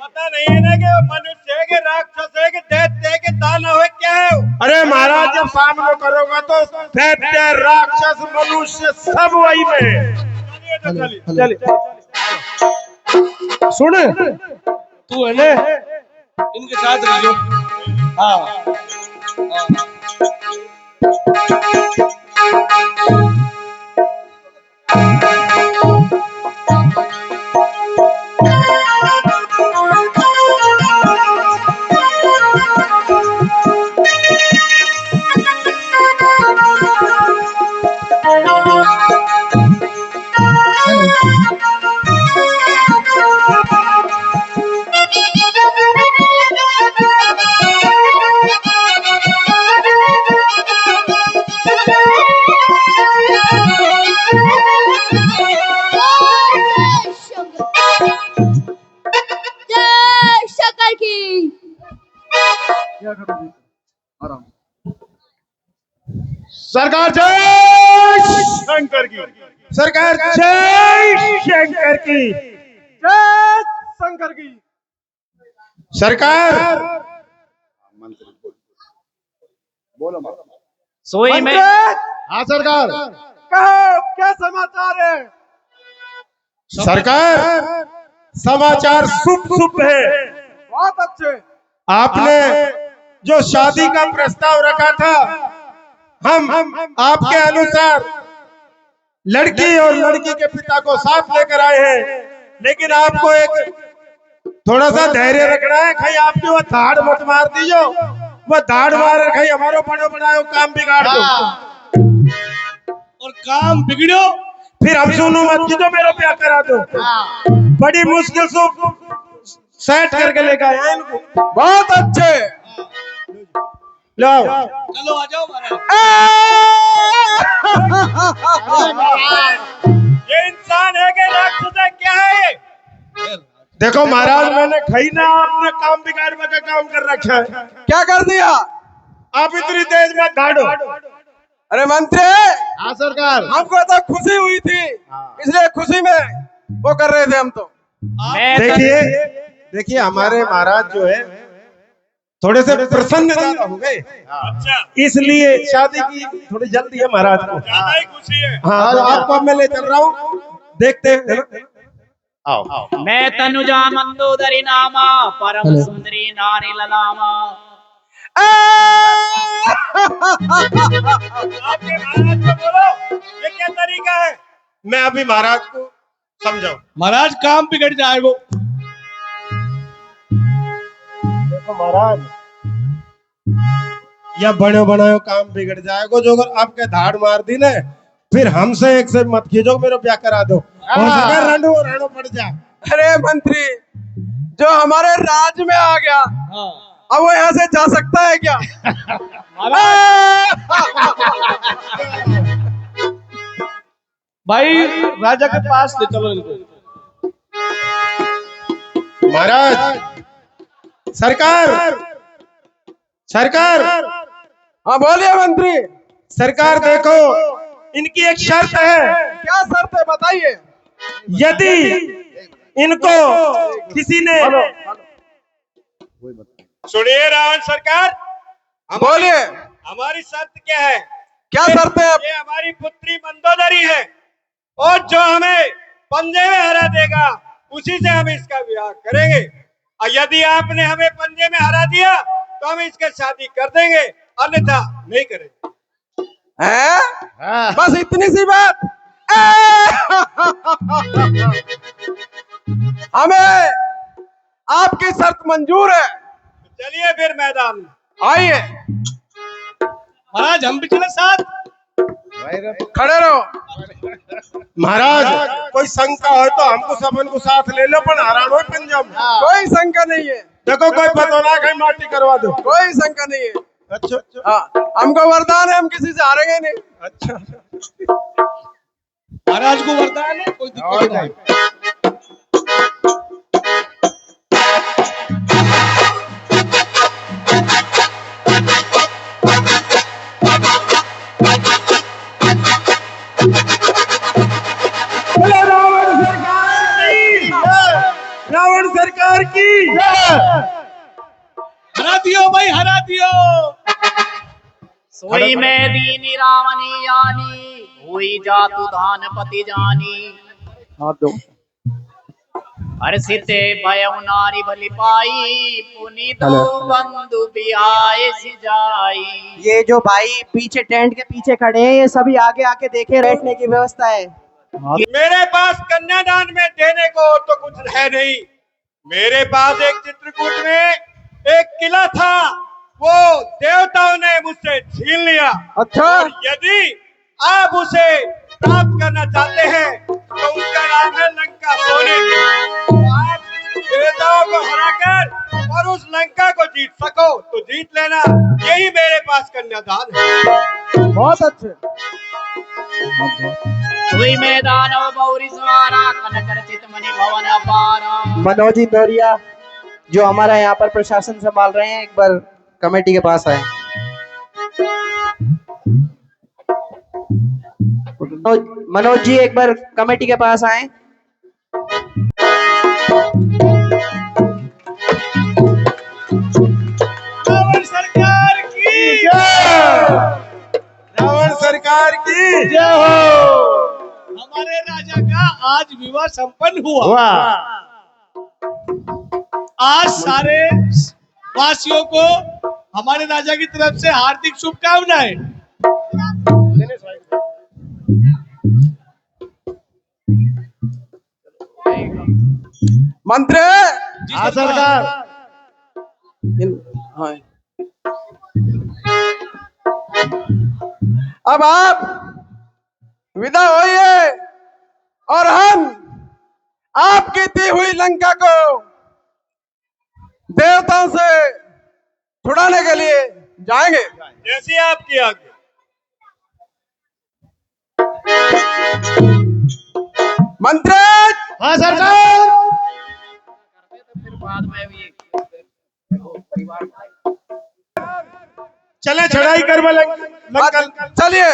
पता नहीं है ना कि वो मनुष्य है कि राक्षस है कि दैत्य है कि दानव है, क्या है? अरे महाराज जब सामने करोगा तो दैत्य राक्षस मनुष्य सब वही में है। चलिए सुन, तू है ना इनके साथ रहियो। हाँ सरकार जय शंकर की। सरकार जय शंकर की। जय शंकर की। सरकार सोई में हाँ सरकार कहो क्या समाचार है? सरकार समाचार शुभ शुभ है। बहुत अच्छे। आपने जो शादी का प्रस्ताव रखा था हम आपके अनुसार लड़की और लड़की के पिता को साथ लेकर आए हैं, लेकिन आपको एक थोड़ा सा धैर्य रखना है। कहीं आपकी वो धाड़ मत मार दीजो, वो धाड़ मार कहीं हमारो बड़ो बनाओ काम बिगाड़ दो। और काम बिगड़ो फिर हम सुनो मत की जो मेरा ब्याह करा दो। बड़ी मुश्किल से सेट करके लेकर आए हैं इनको। बहुत अच्छे। लो चलो आ जाओ ये इंसान है कि राक्षस है, क्या है? देखो महाराज मैंने कही ना आपने काम बिगाड़ने का काम कर रखा है। क्या कर दिया? आप इतनी तेज मत धाड़ो। अरे मंत्री, हाँ सरकार हमको तो खुशी हुई थी, इसलिए खुशी में वो कर रहे थे हम तो। देखिए देखिए हमारे महाराज जो है थोड़े से प्रसन्न ज्यादा हो गए, इसलिए शादी की थोड़ी जल्दी है महाराज को। ज्यादा ही खुशी है। हाँ तो आपको अब मैं ले चल रहा हूँ, देखते हैं। आओ मैं तनुजा मंदोदरी नामा परम सुंदरी नारी ललामा। आपके महाराज को बोलो ये क्या तरीका है? मैं अभी महाराज को समझाऊं। महाराज काम बिगड़ जाएगा। देखो महाराज या बड़े बनायो काम बिगड़ जाएगा, जो अगर आपके धाड़ मार दी ना फिर हमसे एक से मत खींचो, मेरा ब्याह करा दो। रणो रणो पड़ जा। अरे मंत्री, जो हमारे राज में आ गया अब वो यहाँ से जा सकता है क्या? भाई राजा के पास ले चलो इनको। महाराज सरकार सरकार हाँ बोलिए मंत्री। सरकार देखो इनकी एक शर्त है। क्या शर्त है बताइए। यदि इनको किसी ने सुनिए रावण सरकार, बोलिए हमारी शर्त क्या है? क्या शर्त है? ये हमारी पुत्री मंदोदरी है और जो हमें पंजे में हरा देगा उसी से हम इसका विवाह करेंगे। और यदि आपने हमें पंजे में हरा दिया तो हम इसके शादी कर देंगे, अन्यथा नहीं करेंगे। हैं? बस इतनी सी बात? हमें आपकी शर्त मंजूर है। चलिए फिर मैदान में आइए। महाराज हम भी चले साथ। खड़े रहो। महाराज कोई शंका हो तो हमको सबन को साथ ले लो, पर हरान हो पंजाब में। कोई शंका नहीं है। देखो कोई बतौना कहीं माटी करवा दो। कोई शंका नहीं है। अच्छा हाँ, हमको वरदान है, हम किसी से हारेंगे नहीं। अच्छा महाराज को वरदान है, कोई दिक्कत नहीं। सोई में दीनी रावणी यानी हुई जातु धान पति जानी हाथ दो। हर्षिते भयउ नारी बलि पाई पुनीतो बंधु बियाए सिजाई। ये जो भाई पीछे टेंट के पीछे खड़े हैं ये सभी आगे आके देखे, बैठने की व्यवस्था है। मेरे पास कन्यादान में देने को तो कुछ है नहीं। मेरे पास एक चित्रकूट में एक किला था, वो देवताओं ने मुझसे छीन लिया। अच्छा। और यदि आप उसे प्राप्त करना चाहते हैं तो उसका नाम है लंका सोने की। तो आप देवताओं को हराकर और उस लंका को जीत सको तो जीत लेना। यही मेरे पास कन्यादान है। बहुत अच्छे। सोई मैदान बौरी सवारा कनकर चितमणि भवन अपारा। मनोज इंदौरिया जो हमारा यहाँ पर प्रशासन संभाल रहे हैं, एक बार कमेटी के पास आए। मनोज जी एक बार कमेटी के पास आए। रावण सरकार की जय। रावण सरकार की जय हो। हमारे राजा का आज विवाह संपन्न हुआ। आज सारे वासियों को हमारे राजा की तरफ से हार्दिक शुभकामनाएं। मंत्री। हाँ सरकार। हाँ। अब आप विदा होइए और हम आपकी दी हुई लंका को देवताओं से छुड़ाने के लिए जाएंगे। जैसी आपकी आज्ञा। मंत्री। हाँ सरकार। चले चढ़ाई कर लंका। चलिए।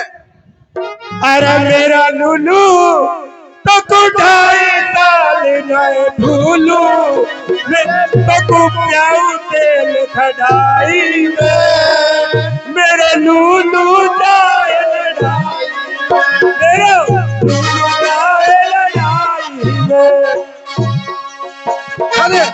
अरे मेरा लुलू तो कुठाई डाल नए भूलू, तो प्याऊ तेल खड़ाई में मेरा लूलू जाए लड़ाई, मेरा लूलू जाए लड़ाई में। चलिए।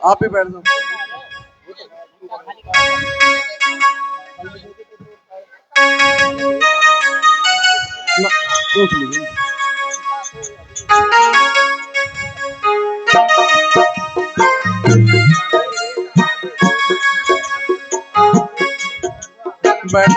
आप ही बैठ जाओ। बैठ।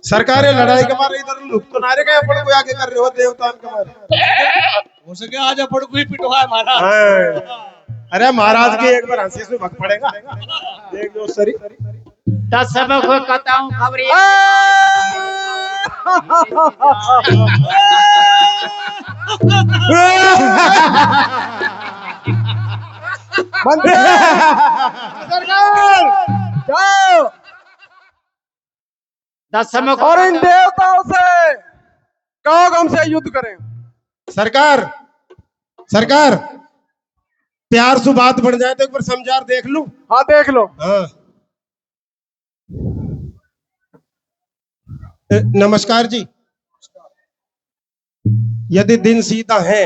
सरकार ये लड़ाई के मारे इधर लुक तो नारे के अपन को आगे कर रहे हो देवतान के मारे। हो सके आज अपन को ही पिटवाए महाराज। हाँ। अरे महाराज के एक बार हंसी से भग पड़ेगा। देख लो सरी। दस मुख कताऊं खबरी। सरकार जाओ। दस मुख और इन देवताओं से कहो हमसे युद्ध करें। सरकार सरकार प्यार से बात बढ़ जाए तो एक बार समझार देख लूं। हाँ देख लो। हाँ। नमस्कार जी। यदि दिन सीधा है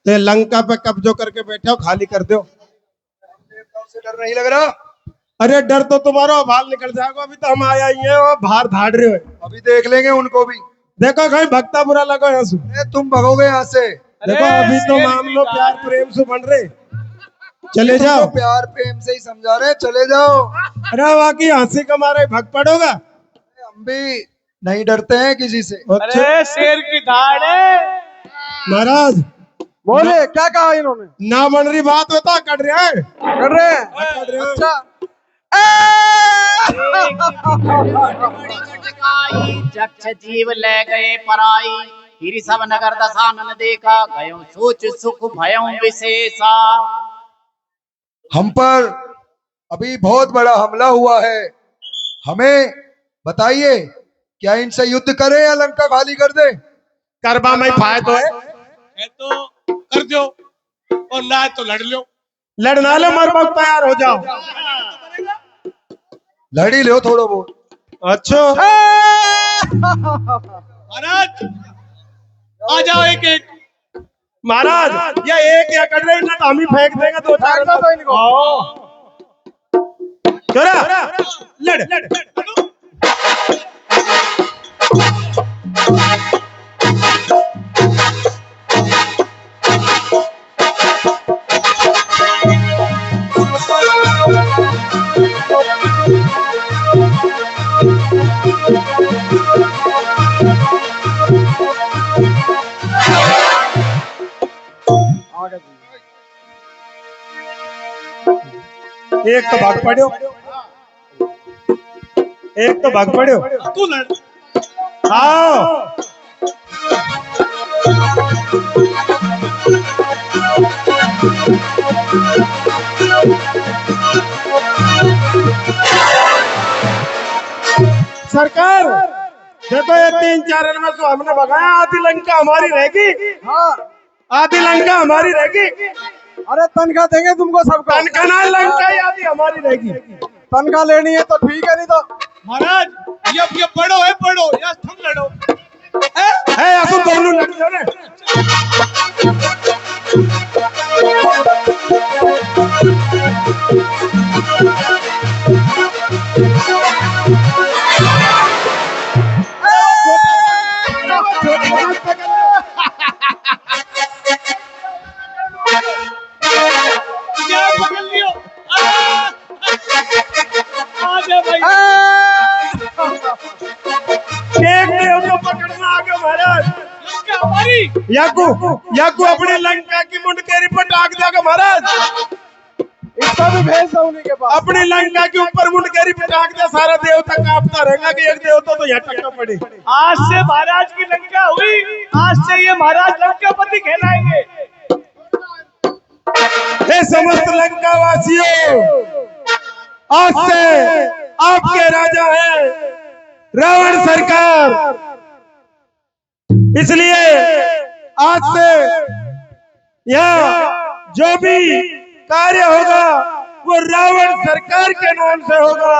तो लंका पे कब्जो करके बैठे हो, खाली कर दो। उसे डर नहीं लग रहा? अरे डर तो तुम्हारा बाल निकल जाएगा, अभी तो हम आया ही है और बाहर धाड़ रहे हो। अभी देख लेंगे उनको भी। देखो कहीं भक्ता बुरा लगा यहाँ से। अरे तुम भगोगे यहाँ से। देखो अभी तो मामलो प्यार प्रेम से बन रहे, चले जाओ। तुमको प्यार प्रेम से ही समझा रहे, चले जाओ। अरे बाकी हंसी का मारा भग पड़ोगा। हम भी नहीं डरते हैं किसी से। अरे शेर की धाड़ है। महाराज बोले क्या कहा इन्होंने? ना बन रही बात होता कट रहे हैं, कर रहे हैं। अच्छा जक्ष जीव ले गए पराई, फिर सब नगर दशानन देखा, गयो सोच सुख भयो विशेषा। हम पर अभी बहुत बड़ा हमला हुआ है, हमें बताइए क्या इनसे युद्ध करें या लंका खाली कर दे? करबा में फायदा है तो कर दो और ना तो लड़ लो। लड़ना लो, मर मर तैयार हो जाओ। लड़ ही लो थोड़ा बहुत। अच्छा महाराज आ जाओ एक एक। महाराज ये एक या कर रहे ना तो हम ही फेंक देंगे दो चार। तो इनको। चला लड़। एक तो भाग पड़ो, एक तो भाग पड़ो। तू लड़। आओ सरकार देखो ये 3-4 रन में तो हमने भगाया, आधी लंका हमारी रहेगी। हाँ आधी लंका हमारी रहेगी। अरे तनख्वाह देंगे तुमको सबको। तनख्वाह ना लंका ही आधी हमारी रहेगी। तनख्वाह लेनी है तो ठीक है, नहीं तो महाराज ये पढ़ो है, पढ़ो या तुम लड़ो। है असुन दोनों लड़ जाओ ना। पकड़ लियो। आ जा भाई। एक ने तो पकड़ना आगे महाराज। लंका हमारी। याकू अपनी लंका की मुंडकेरी पर टाक देगा महाराज। इसका भी भेज दो उन्हीं के पास। अपनी लंका के ऊपर मुंडकेरी पे टाक दे, सारा देवता कांपता रहेगा कि एक देवता तो यहाँ टक्का पड़े। आज से महाराज की लंका हुई, आज से ये महाराज लंकापति कहलाएंगे। हे समस्त लंका वासियों, आज से आपके राजा है रावण सरकार, इसलिए आज से यहाँ जो भी कार्य होगा वो रावण सरकार के नाम से होगा।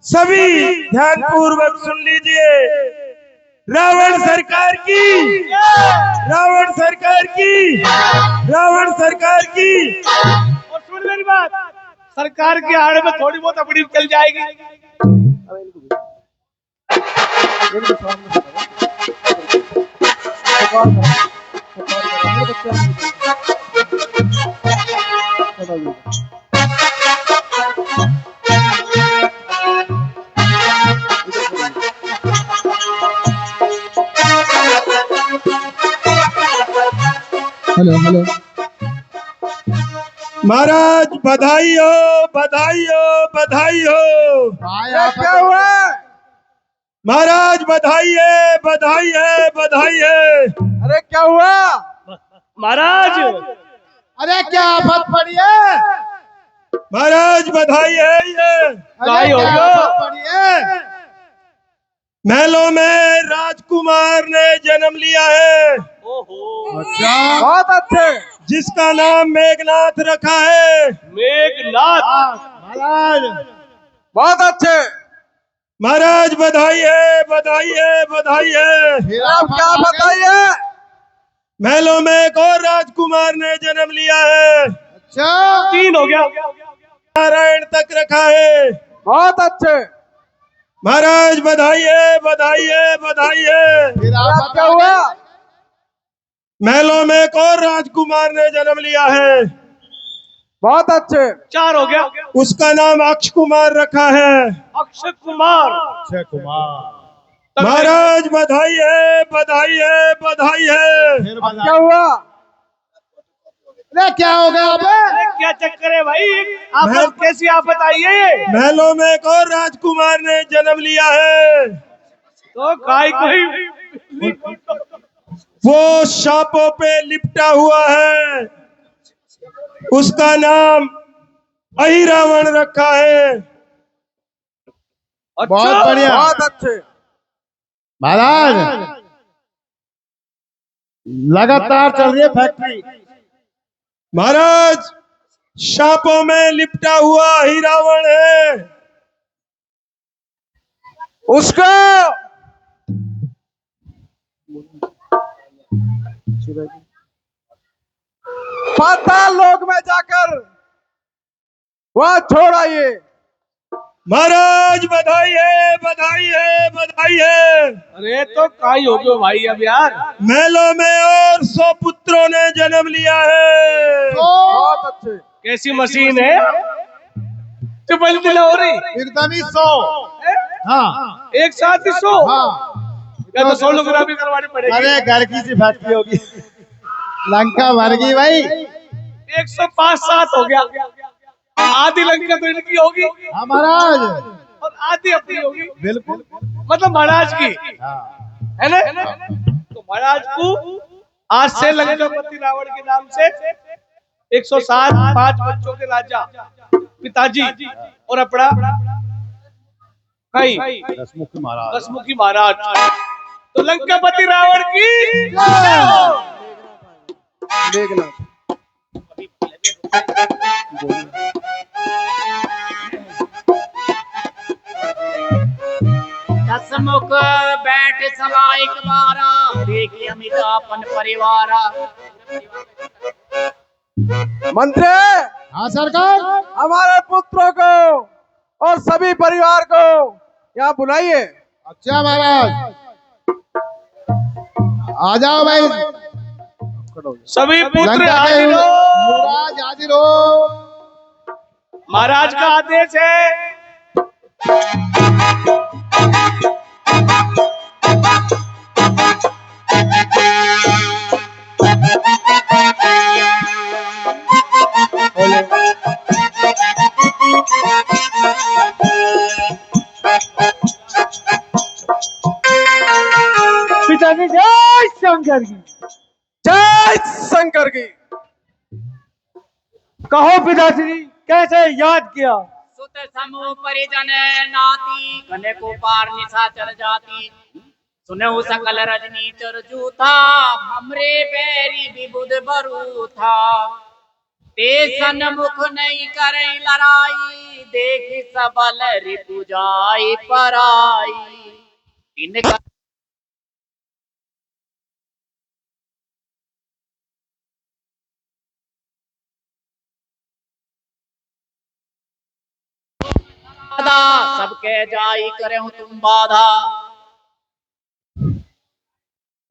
सभी ध्यान पूर्वक सुन लीजिए। रावण सरकार की, रावण सरकार की, रावण सरकार की। और सुन मेरी बात, सरकार की आड़ में थोड़ी बहुत अपनी चल जाएगी। हेलो महाराज, बधाई हो, बधाई हो, बधाई हो। क्या हुआ महाराज बधाई है, बधाई है, बधाई है। अरे क्या हुआ महाराज? अरे क्या आफत पड़ी है महाराज बधाई है। ये बधाई हो पड़ी है। महलों में राजकुमार ने जन्म लिया है। अच्छा बहुत अच्छे। जिसका नाम मेघनाथ रखा है। मेघनाथ महाराज बहुत अच्छे। महाराज बधाई है, बधाई है, बधाई है। फिर आप क्या बताइए? महलों में एक और राजकुमार ने जन्म लिया है। 3 हो गया। नारायण तक रखा है। बहुत अच्छे। महाराज बधाई है, बधाई है, बधाई है। क्या हुआ? महलों में एक और राजकुमार ने जन्म लिया है। बहुत अच्छे। 4 हो गया। उसका नाम अक्ष कुमार रखा है। अक्षय कुमार। महाराज बधाई है, बधाई है, बधाई है। क्या हुआ? अरे क्या हो गया अबे? अरे क्या चक्कर है भाई? आप कैसी आप बताइए। महलों में एक और राजकुमार ने जन्म लिया है। तो काय कोई वो सांपों पे लिपटा हुआ है। उसका नाम अहिरावण रखा है। बहुत बढ़िया। बहुत अच्छे। महाराज लगातार चल रही है फैक्ट्री। महाराज सांपों में लिपटा हुआ अहिरावण है। उसको पाताल लोक में जाकर वहां छोड़ आइए। महाराज बधाई है, बधाई है, बधाई है। अरे तो काय हो गयो भाई अब यार। महलों में और 100 पुत्रों ने जन्म लिया है। बहुत अच्छे। कैसी मशीन है जो बंद हो रही? एकदम ही 100। हाँ एक साथ ही 100। हाँ। या तो सोनोग्राफी करवानी पड़ेगी। अरे घर की सी फैक्ट्री होगी। लंका भर गई भाई। 105-7 हो गया। आधी लंका तो इनकी होगी। हाँ महाराज। और आधी अपनी होगी। बिल्कुल। मतलब महाराज की हाँ। है ना? तो महाराज को आज से लंकापति रावण के नाम से 107 5 बच्चों के राजा पिताजी और अपना भाई दसमुखी महाराज। तो लंकापति रावण की देखना। दसमुख बैठ सला एक बारा, देखी अमितापन परिवारा। मंत्री, हाँ सरकार। हमारे पुत्रों को और सभी परिवार को यहाँ बुलाइए। अच्छा महाराज आ जाओ भाई। सभी पुत्र लंका के हाजिर हो। युवराज हाजिर हो। महाराज का आदेश है। पिताजी जय शंकर की। जय शंकर की। कहो पिताश्री कैसे याद किया? सुत समूह परिजन नाती, घने को पार निशाचर जाती। सुनहु सकल रजनी चर जूथा, हमरे बैरी विबुध बरू था। ते सन्मुख नहीं करे लड़ाई, देखी सबल रिपु जाई पराई। इनका सबके जाई करे तुम बाधा।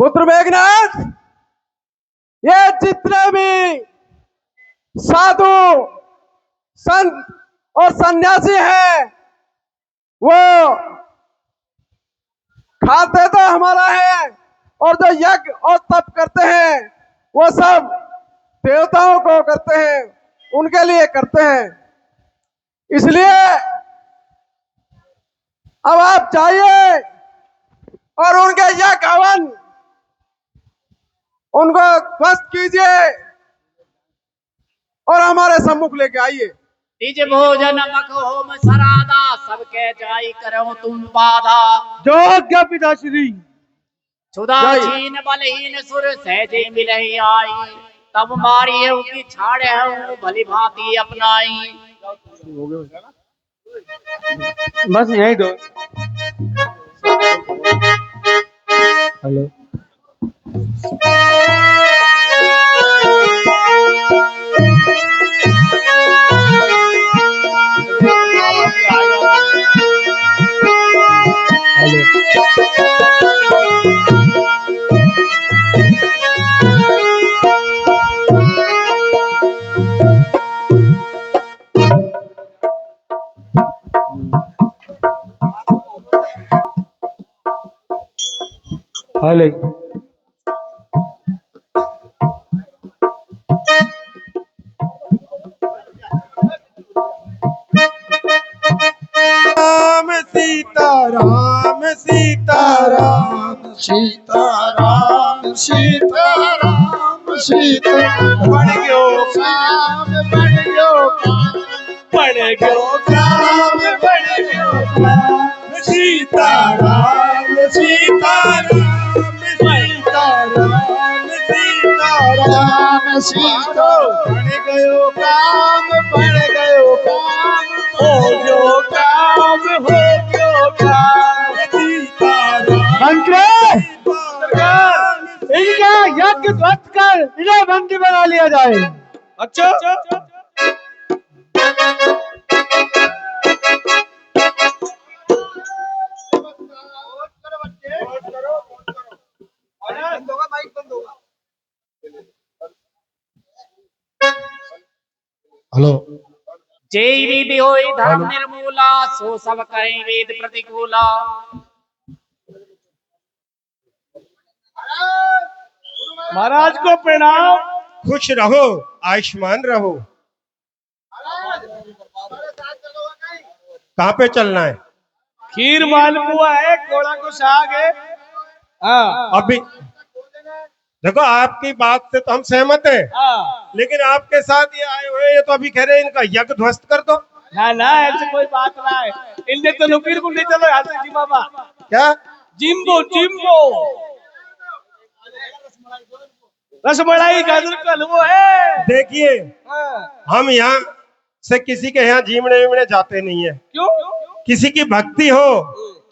पुत्र मेघनाथ, ये जितने भी साधु संत और सन्यासी हैं, वो खाते तो हमारा है, और जो यज्ञ और तप करते हैं वो सब देवताओं को करते हैं, उनके लिए करते हैं। इसलिए अब आप जाइए और उनके यज्ञ हवन उनको ध्वस्त कीजिए और हमारे सम्मुख लेके आइए। तिज भोजन मख होम सरादा, सबके जाई करो तुम बाधा। जो आज्ञा पिताश्री। सुधा छीन बलहीन सुर सहजे मिलहि आई, तब मारी है उनकी छाड़े है भली भांति अपनाई। बस यही दो। हेलो हाले राम सीता राम सीता राम सीता राम सीता राम सीता बढ़ गयो काम बढ़ गयो बढ़ गयो राम बढ़ गयो सीता राम सीता राम सीता राम सीता राम सीता बढ़ गयो काम बढ़ गयो काम हो गयो काम हो गयो काम सीता राम मंत्री इनका यज्ञ ध्वस्त कर इन्हें बंदी बना लिया जाए। अच्छा हेलो जय विधि होई धर्म निर्मूला सो सब करें वेद प्रतिकूला। महाराज को प्रणाम। खुश रहो आयुष्मान रहो। कहाँ पे चलना है? खीर मालपुआ है, कोड़ा को साग है। हाँ अभी देखो आपकी बात से तो हम सहमत हैं, हाँ लेकिन आपके साथ ये आए हुए ये तो अभी कह रहे हैं इनका यज्ञ ध्वस्त कर दो। ना ना ऐसे कोई बात ना है। इनने तो नुकीर को ले चलो यहाँ से जी बाबा। क्या जिम्बो जिम्बो रसमलाई गाजर का हलवा है। देखिए हाँ। हम यहाँ से किसी के यहाँ जीवने वीमने जाते नहीं है। क्यों? किसी की भक्ति हो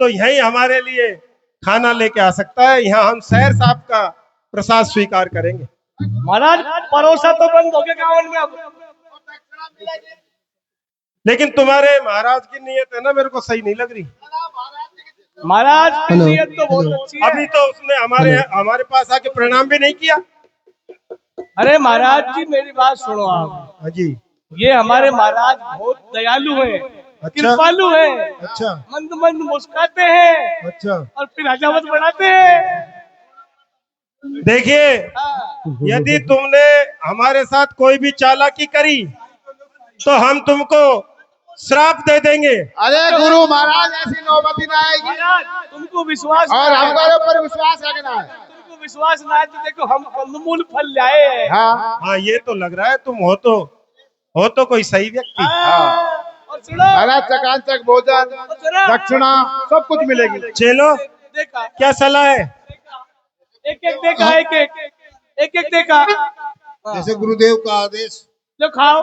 तो यही हमारे लिए खाना लेके आ सकता है। यहाँ हम शहर साहब का प्रसाद स्वीकार करेंगे। महाराज परोसा तो बंद हो गया गाँव में अब। लेकिन तुम्हारे महाराज की नीयत है ना मेरे को सही नहीं लग रही। महाराज की नीयत तो बहुत अच्छी है। अभी तो उसने हमारे पास आके प्रणाम भी नहीं किया। अरे महाराज जी मेरी बात सुनो आप। हाँ जी। ये हमारे महाराज बहुत दयालु है, अच्छा। कृपालु है। अच्छा मंद मंद मुस्काते हैं अच्छा। और फिर हजामत बढ़ाते हैं। देखिए यदि तुमने हमारे साथ कोई भी चालाकी करी तो हम तुमको श्राप दे देंगे। अरे गुरु महाराज ऐसी नौबत ही ना आएगी। महाराज तुमको विश्वास और ना है। हमारे ऊपर विश्वास रखना है। तुमको विश्वास ना है तो देखो हम कंदमूल फल लाए हैं। हाँ हाँ ये तो लग रहा है तुम हो तो कोई सही व्यक्ति। और सुनो महाराज चकाचक भोजन दक्षिणा सब कुछ मिलेगी। चलो देखा क्या सलाह है? एक एक देखा एक एक देखा जैसे गुरुदेव का आदेश। जो खाओ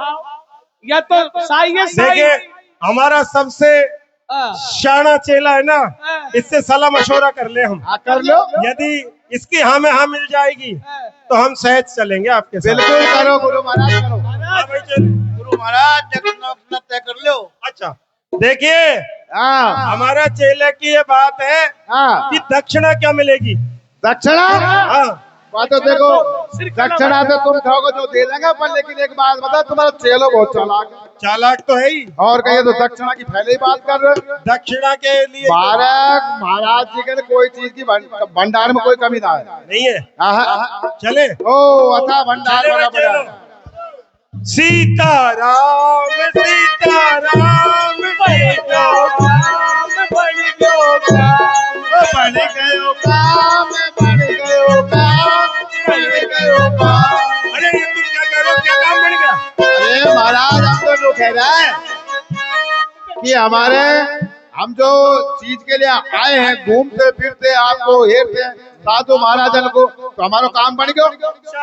या तो साई है साई। देखिए हमारा सबसे शाना चेला है ना, इससे सलाह मशवरा कर ले हम। हाँ कर लो। यदि इसकी हाँ में हाँ मिल जाएगी तो हम सहज चलेंगे आपके साथ। बिल्कुल करो गुरु महाराज करो। हाँ भाई चलो। गुरु महाराज दक्षिणा अपना तय कर लो। अच्छा देखिए हाँ हमारा चेले की ये बात है हाँ कि दक्षिणा क्या मिलेगी। दक्षिणा हाँ बात तो देखो दक्षिणा तो तुम खाओगे जो दे देंगे पर लेकिन एक बात बता तुम्हारा चेलो बहुत चालाक है। चालाक तो है ही। और कहिए तो दक्षिणा की पहले ही बात कर रहे हो। दक्षिणा के लिए महाराज जी के कोई चीज की भंडार में कोई कमी ना है। नहीं है। चले ओ अथा भंडार बड़ा बड़ा। सीताराम सीताराम बढ़ गयो काम बढ़ गयो काम बढ़ गयो काम। अरे ये तुम क्या कह रहे हो? क्या काम बढ़ गया? अरे महाराज हम तो जो कह रहे हैं कि हमारे हम जो चीज के लिए आए हैं घूमते फिरते आपको हेरते साधु महाराजन को तो हमारा काम बन गया।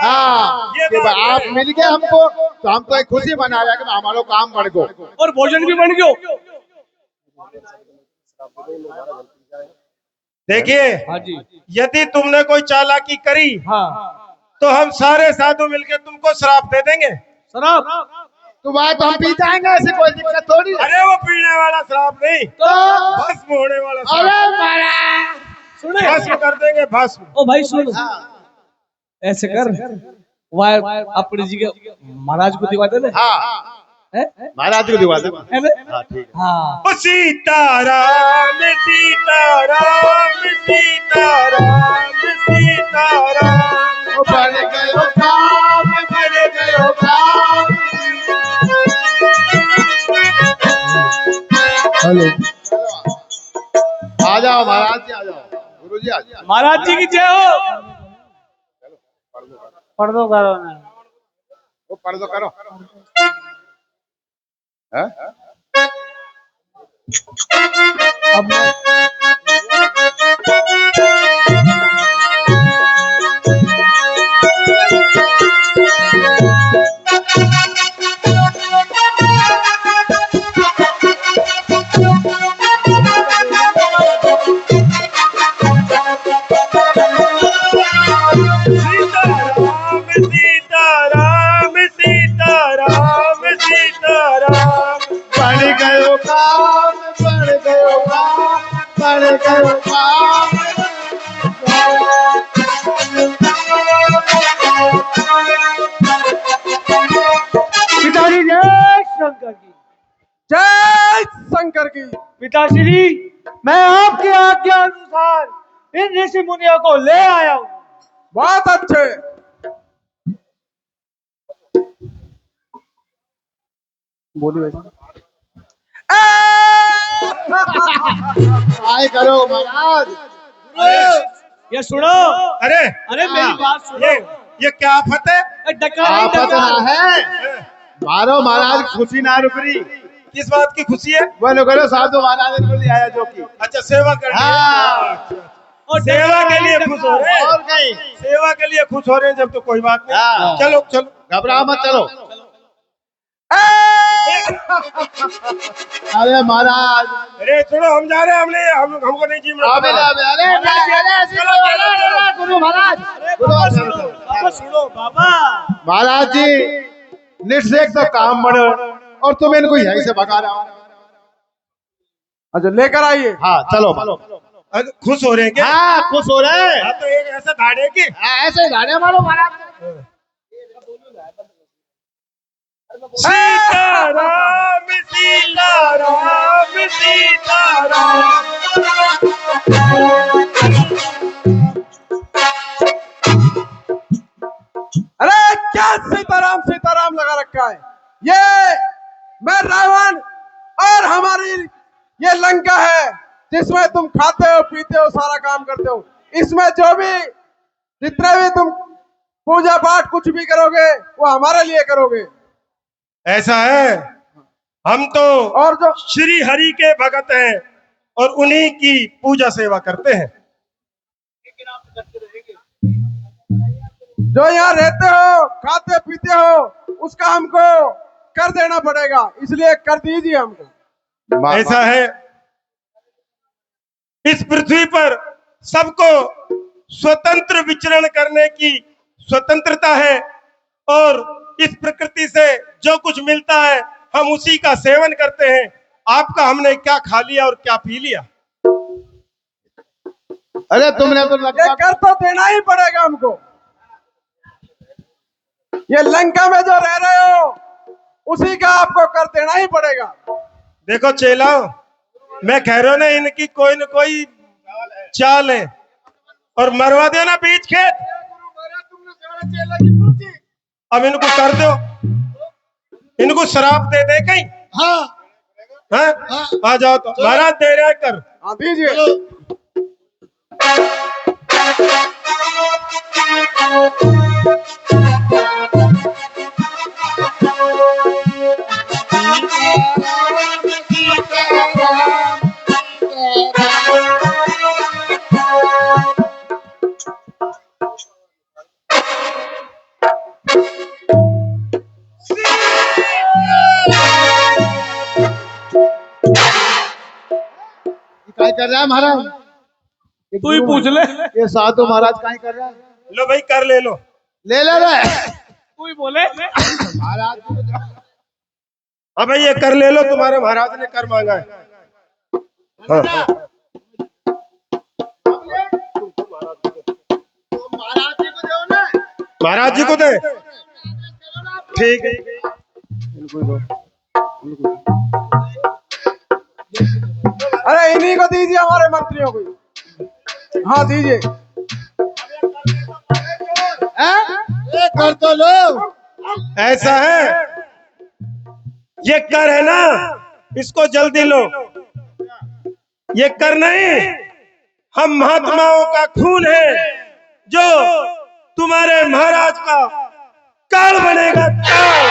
हाँ कि आप मिल गए हमको तो हम तो एक खुशी मना रहे हैं कि हमारा काम बन गयो और भोजन भी बन गयो। देखिए हाँ जी यदि तुमने कोई चालाकी करी हाँ तो हम सारे साधु मिलके तुमको श्राप दे देंगे। शराब तो बात हम पी जाएंगे ऐसी कोई दिक्कत थोड़ी है। अरे वो पीने वाला श्राप नहीं, तो भस्म होने वाला श्राप। अरे महाराज सुने भस्म कर देंगे भस्म। ओ भाई सुन ऐसे कर वह अपने जी के महाराज को दिवा दे ना। हाँ हैं? महाराज को दिवा दे। है ना? हाँ ठीक है। हाँ ओ सीताराम सीताराम सीताराम सीताराम। ओ बढ़ गयो काम, बढ़ गयो काम। हेलो, आ जाओ महाराज जी, आ जाओ गुरु जी, आ जाओ। महाराज जी की जय हो। पढ़ दो करो ना। वो पढ़ दो करो। हैं? अब सीताराम सीताराम सीताराम सीताराम। बढ़ गयो काम, बढ़ गयो काम, बढ़ गयो काम। पिताजी जय शंकर की। जय शंकर की। पिताश्री, मैं आपके आज्ञा अनुसार इन ऋषि मुनियों को ले आया हूँ। बहुत अच्छे। बोलिए आए करो महाराज। ये सुनो। अरे अरे मेरी बात सुनो। ये क्या आफत है? डका आप नहीं, पता डका। है मारो महाराज, खुशी ना रुक रही। किस बात की खुशी है? वो लो करो साधु महाराज को ले आया जो की। अच्छा, सेवा कर हाँ। और सेवा के लिए खुश हो रहे हैं। और कहीं सेवा के लिए खुश हो रहे हैं जब तो कोई बात नहीं। हाँ। चलो चलो, घबराओ मत, चलो। अरे महाराज, अरे सुनो, हम जा रहे हैं, हमको नहीं जीवन। अबे अबे, अरे गुरु महाराज, गुरु सुनो बाबा। महाराज जी निट से एक तो काम बढ़ो और तुम इनको यहीं से भगा रहे हो। अच्छा, लेकर आइए। हाँ चलो। खुश हो रहे हैं क्या? हाँ खुश हो रहे हैं। हाँ, तो एक ऐसा धाड़े की। हाँ, ऐसे ही धाड़े मारो महाराज। सीताराम सीताराम सीताराम। अरे क्या सीताराम सीताराम लगा रखा है? ये मैं रावण और हमारी ये लंका है जिसमें तुम खाते हो, पीते हो, सारा काम करते हो। इसमें जो भी जितने भी तुम पूजा पाठ कुछ भी करोगे वो हमारे लिए करोगे। ऐसा है, हम तो और जो श्री हरि के भगत हैं और उन्हीं की पूजा सेवा करते हैं। जो यहाँ रहते हो, खाते पीते हो, उसका हमको कर देना पड़ेगा, इसलिए कर दीजिए हमको। ऐसा है, इस पृथ्वी पर सबको स्वतंत्र विचरण करने की स्वतंत्रता है और इस प्रकृति से जो कुछ मिलता है हम उसी का सेवन करते हैं। आपका हमने क्या खा लिया और क्या पी लिया? अरे तुमने तो ये कर तो देना ही पड़ेगा हमको। ये लंका में जो रह रहे हो उसी का आपको कर देना ही पड़ेगा। देखो चेला, मैं कह रहा हूं ना, इनकी कोई न कोई चाल है और मरवा देना बीच खेत। अब इनको कर दो, इनको शराब दे दे कहीं। हाँ हाँ? आ जाओ तो महाराज दे रहे कर। हाँ दीजिए। क्या कर रहा है महाराज? तू ही पूछ ले। ये साधु महाराज क्या कर रहा है? लो भाई, कर ले लो। ले ले रे तू ही बोले। महाराज। अब भाई ये कर ले लो, तुम्हारे महाराज ने कर मांगा है। हाँ। महाराज जी को दो ना। महाराज जी को दे। ठीक है। अरे इन्हीं को दीजिए, हमारे मंत्रियों को। हाँ दीजिए। कर तो लो। ऐसा है, ये कर है ना, इसको जल्दी लो। ये कर नहीं, हम महात्माओं का खून है, जो तुम्हारे महाराज का काल बनेगा, काल।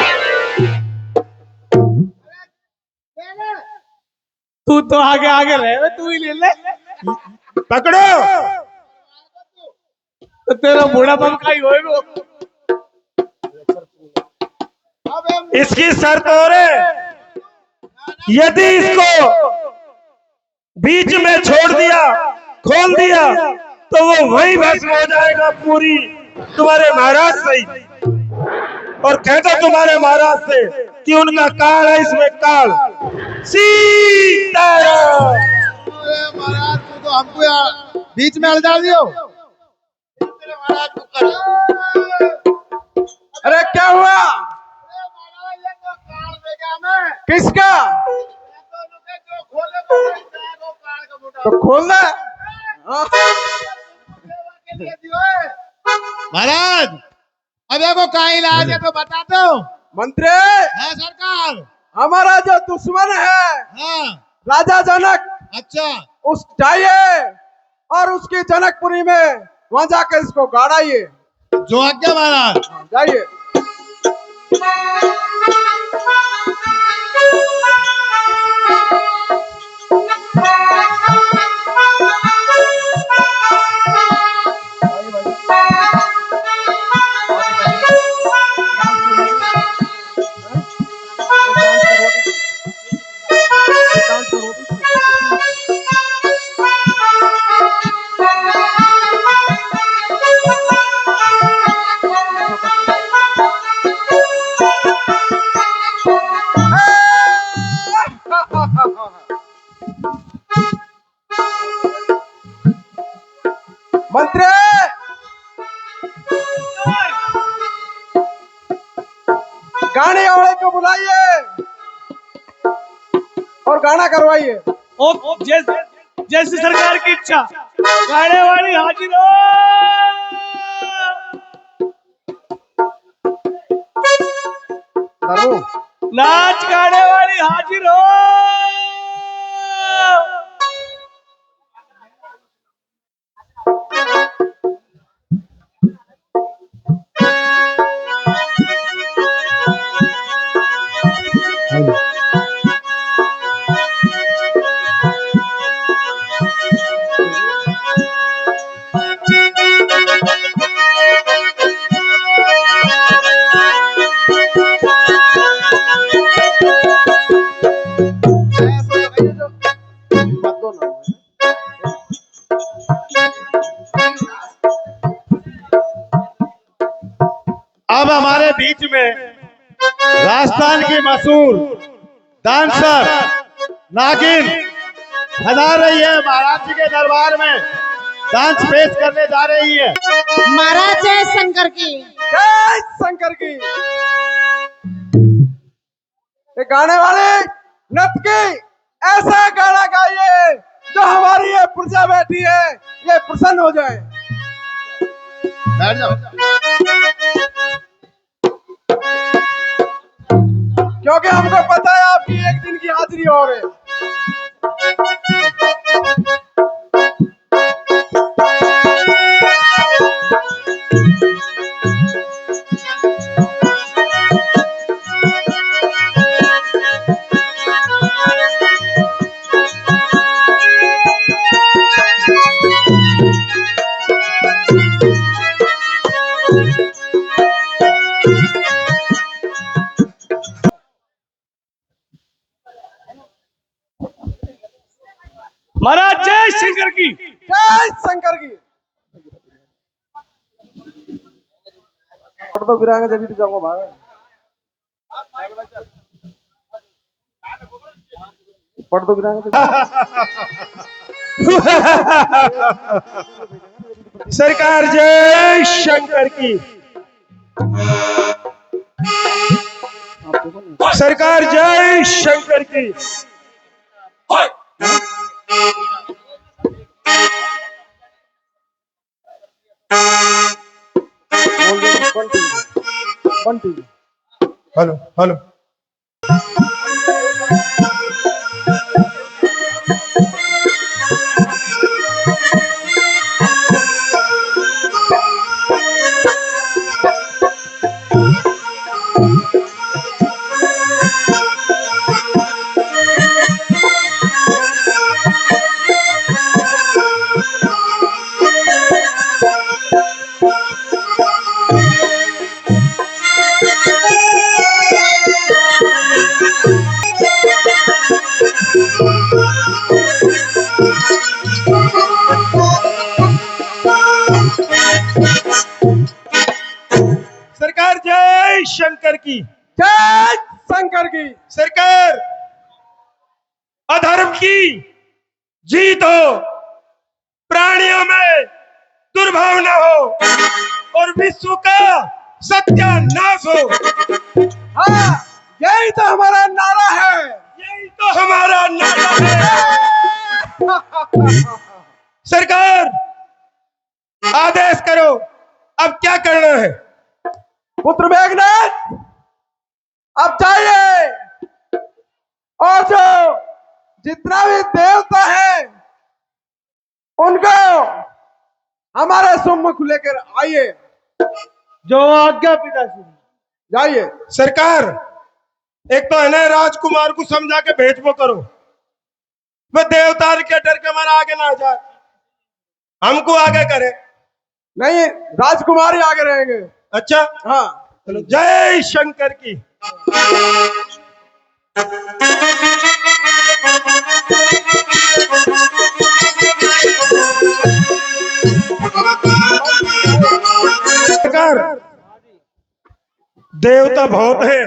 तू तो आगे आगे रहे, तू ही ले ले। पकड़ो। तो तेरा बूढ़ा बम का ही होएगा। इसकी शर्त और है, यदि इसको बीच में छोड़ दिया, खोल दिया, तो वो वहीं भस्म हो जाएगा पूरी, तुम्हारे महाराज से ही। और कहता तुम्हारे महाराज से कि उनका काल है, इसमें काल। सीताराम। अरे महाराज तू तो हमको यार बीच में अड़जा दियो। महाराज को कर। अरे क्या हुआ? किसका? तो खोल दे। महाराज अब को का इलाज है तो बता दो। मंत्री, हाँ सरकार। हमारा जो दुश्मन है, हाँ राजा जनक, अच्छा उस जाइए और उसकी जनकपुरी में वहां जाकर इसको गाड़ाइए। जो आज्ञा महाराज। जाइए। मंत्री, गाने वाले को बुलाइए और गाना करवाइए। ओ जैसी सरकार की इच्छा। गाने वाली हाजिर हो। नाच गाने वाली हाजिर हो। अब हमारे बीच में राजस्थान की मशहूर डांसर नागिन पधार रही है। महाराज जी के दरबार में डांस पेश करने जा रही है। महाराज जय शंकर की। जय शंकर की। ये गाने वाले नर्तकी ऐसा गाना गाइए जो हमारी ये प्रजा बैठी है ये प्रसन्न हो जाए। बैठ जाओ। क्योंकि हमको पता है आपकी एक दिन की हाजिरी और है। महाराज जय शंकर की। जय शंकर की। तो गिराएंगे जब भी जाऊंगा भाग। पढ़ तो गिराएंगे। सरकार जय शंकर की। सरकार जय शंकर की। Hello hello. सरकार जय शंकर की। जय शंकर की। सरकार अधर्म की जीत हो, प्राणियों में दुर्भावना हो और विश्व का सत्यानाश हो। हाँ, यही तो हमारा नारा है। यही तो हमारा नारा है। सरकार आदेश करो, अब क्या करना है? पुत्र मेघनाथ, अब जाइए और जो जितना भी देवता है उनको हमारे सम्मुख लेकर आइए। जो आज्ञा पिताश्री। जाइए। सरकार एक तो है ना, राजकुमार को समझा के भेजबो करो, वह देवता के डर के हमारा आगे ना जाए, हमको आगे करे। नहीं, राजकुमारी आगे रहेंगे। अच्छा हाँ, चलो जय शंकर की। सरकार देवता बहुत है,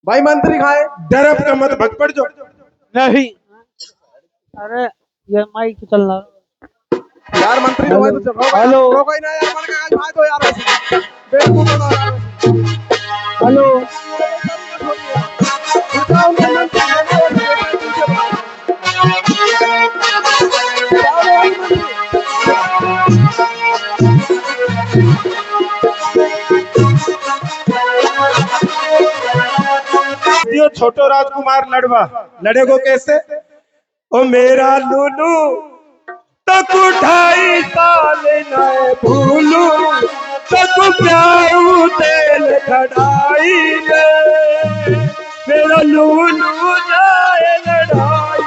भाई मंत्री खाए डरप का मत भग पड़ जो। नहीं, अरे ये माइक चल रहा यार, मंत्री तो तो चलो। हेलो। रोको ही ना यार, मन का भाई तो यार बेवकूफ बना रहा है। हेलो। दियो छोटो राजकुमार लड़वा लड़ेगो कैसे? ओ मेरा लूलू तक 2.5 साल न भूलू, तक प्यारू तेल खड़ाई में, मेरा लूलू जाए लड़ाई।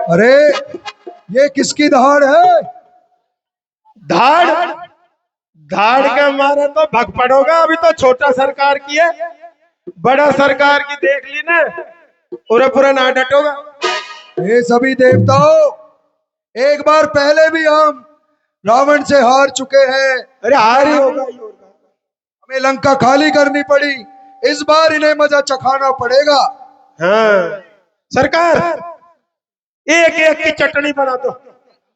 अरे ये किसकी दहाड़ है? धाड़ धाड़ के मारे तो भग पड़ोगा। अभी तो छोटा सरकार की है, बड़ा सरकार की देख ली ना, पूरा पूरा ना डटोगा। ये सभी देवताओं, एक बार पहले भी हम रावण से हार चुके हैं। अरे हार ही होगा। हमें लंका खाली करनी पड़ी, इस बार इन्हें मजा चखाना पड़ेगा। हाँ सरकार, एक एक की चटनी बना दो।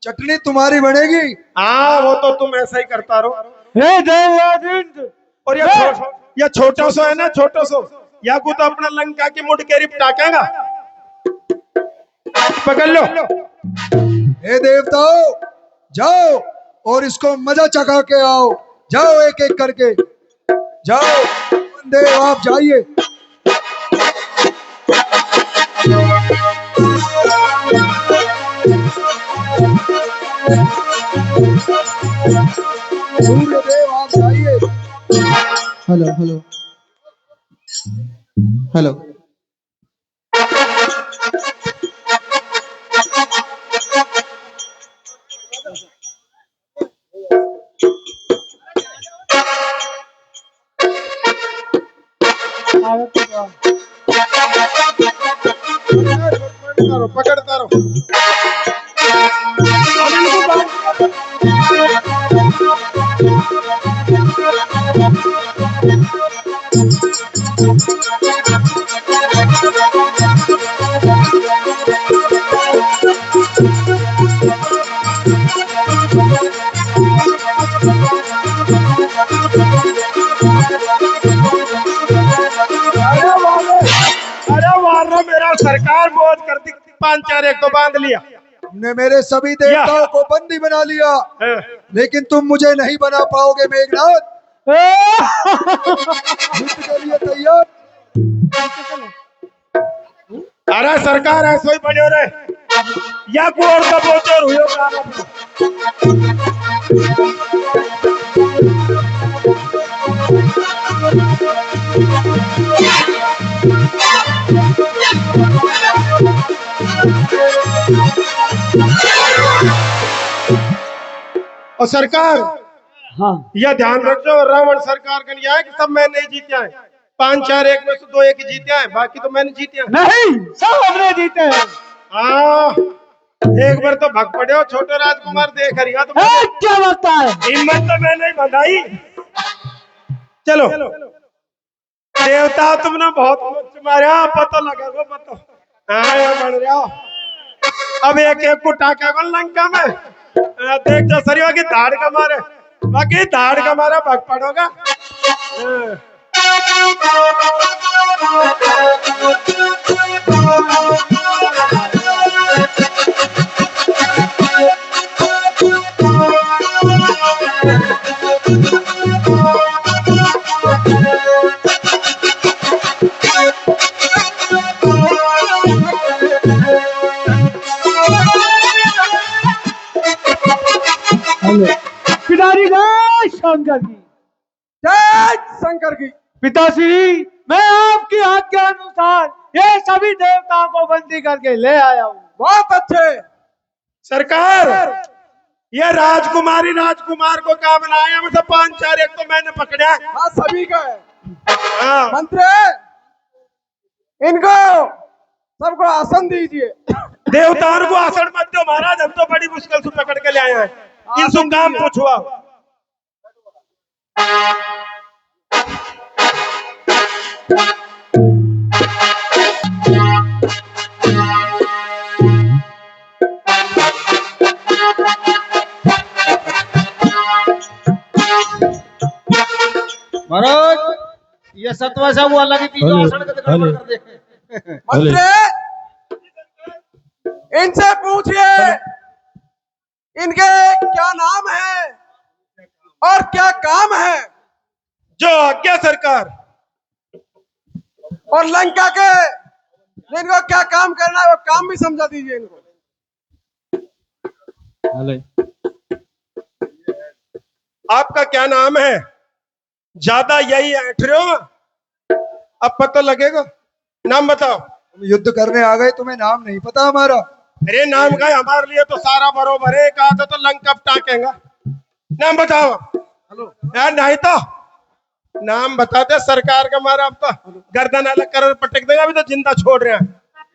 चटनी तुम्हारी बनेगी? हाँ वो तो तुम ऐसा ही करता रहो। और ये छोटा सो है ना, छोटा सो या को तो अपना लंका की मुड़ के रिप टाकेगा। पकड़ लो। हे देवताओ, जाओ और इसको मजा चखा के आओ। जाओ एक एक करके जाओ। देव आप जाइए। सूर्यदेव आप जाइए। Hello hello hello. पकड़ता रहो। अरे वाह, मेरा सरकार बहुत कर दी, 5-4 एक तो बांध लिया। तुमने मेरे सभी देवताओं को बंदी बना लिया, लेकिन तुम मुझे नहीं बना पाओगे मेघनाथ। युद्ध के लिए तैयार। अरे सरकार ऐसे ही बने रहे या कोई और का बोचर हुई और सरकार, हाँ, यह ध्यान रखो, रावण सरकार का नहीं आया कि सब मैं नहीं जीते हैं। 5-4 एक में से 2 एक ही जीते हैं, बाकी तो मैंने जीते हैं। नहीं, सब हमने जीते हैं। हाँ, एक बार तो भग पड़े हो छोटे राजकुमार, देख रही तो क्या लगता है? हिम्मत तो मैंने ही बंधाई। चलो देवता, तुमने बहुत मारा, पता लगा वो पता। हाँ बढ़ रहा हो। अब एक एक को टाका को लंका में देख जो सरिया की धाड़ का मारे, बाकी धाड़ का मारा भग पड़ोगा। पिताजी जय शंकर की। जय शंकर की। पिताश्री, मैं आपकी आज्ञा अनुसार ये सभी देवताओं को बंदी करके ले आया हूँ। बहुत अच्छे। सरकार, ये राजकुमारी राजकुमार को क्या बनाया? मतलब 5-4 एक तो मैंने पकड़ा। हाँ सभी का है। हाँ मंत्री, इनको सबको आसन दीजिए। देवताओं को आसन मत दो महाराज, हम तो बड़ी मुश्किल से पकड़ के ले आए हैं। इनसे काम पूछवा। महाराज, ये सतवा सा वो अलग ही चीज आसन के गड़बड़ कर दे। मंत्री, इनसे पूछिए इनके क्या नाम है और क्या काम है। जो आज्ञा सरकार। और लंका के इनको क्या काम करना है वो काम भी समझा दीजिए इनको। आपका क्या नाम है? ज्यादा यही ऐठ रहे हो, अब पता लगेगा। नाम बताओ। तुम युद्ध करने आ गए, तुम्हें नाम नहीं पता हमारा? अरे नाम का हमारे लिए तो सारा बरोबर है, कहा तो लंका टाकेगा। नाम बताओ। हेलो यार, नहीं तो नाम बताते सरकार का हमारा। अब तो गर्दन अलग कर पटक देगा, अभी तो जिंदा छोड़ रहे हैं।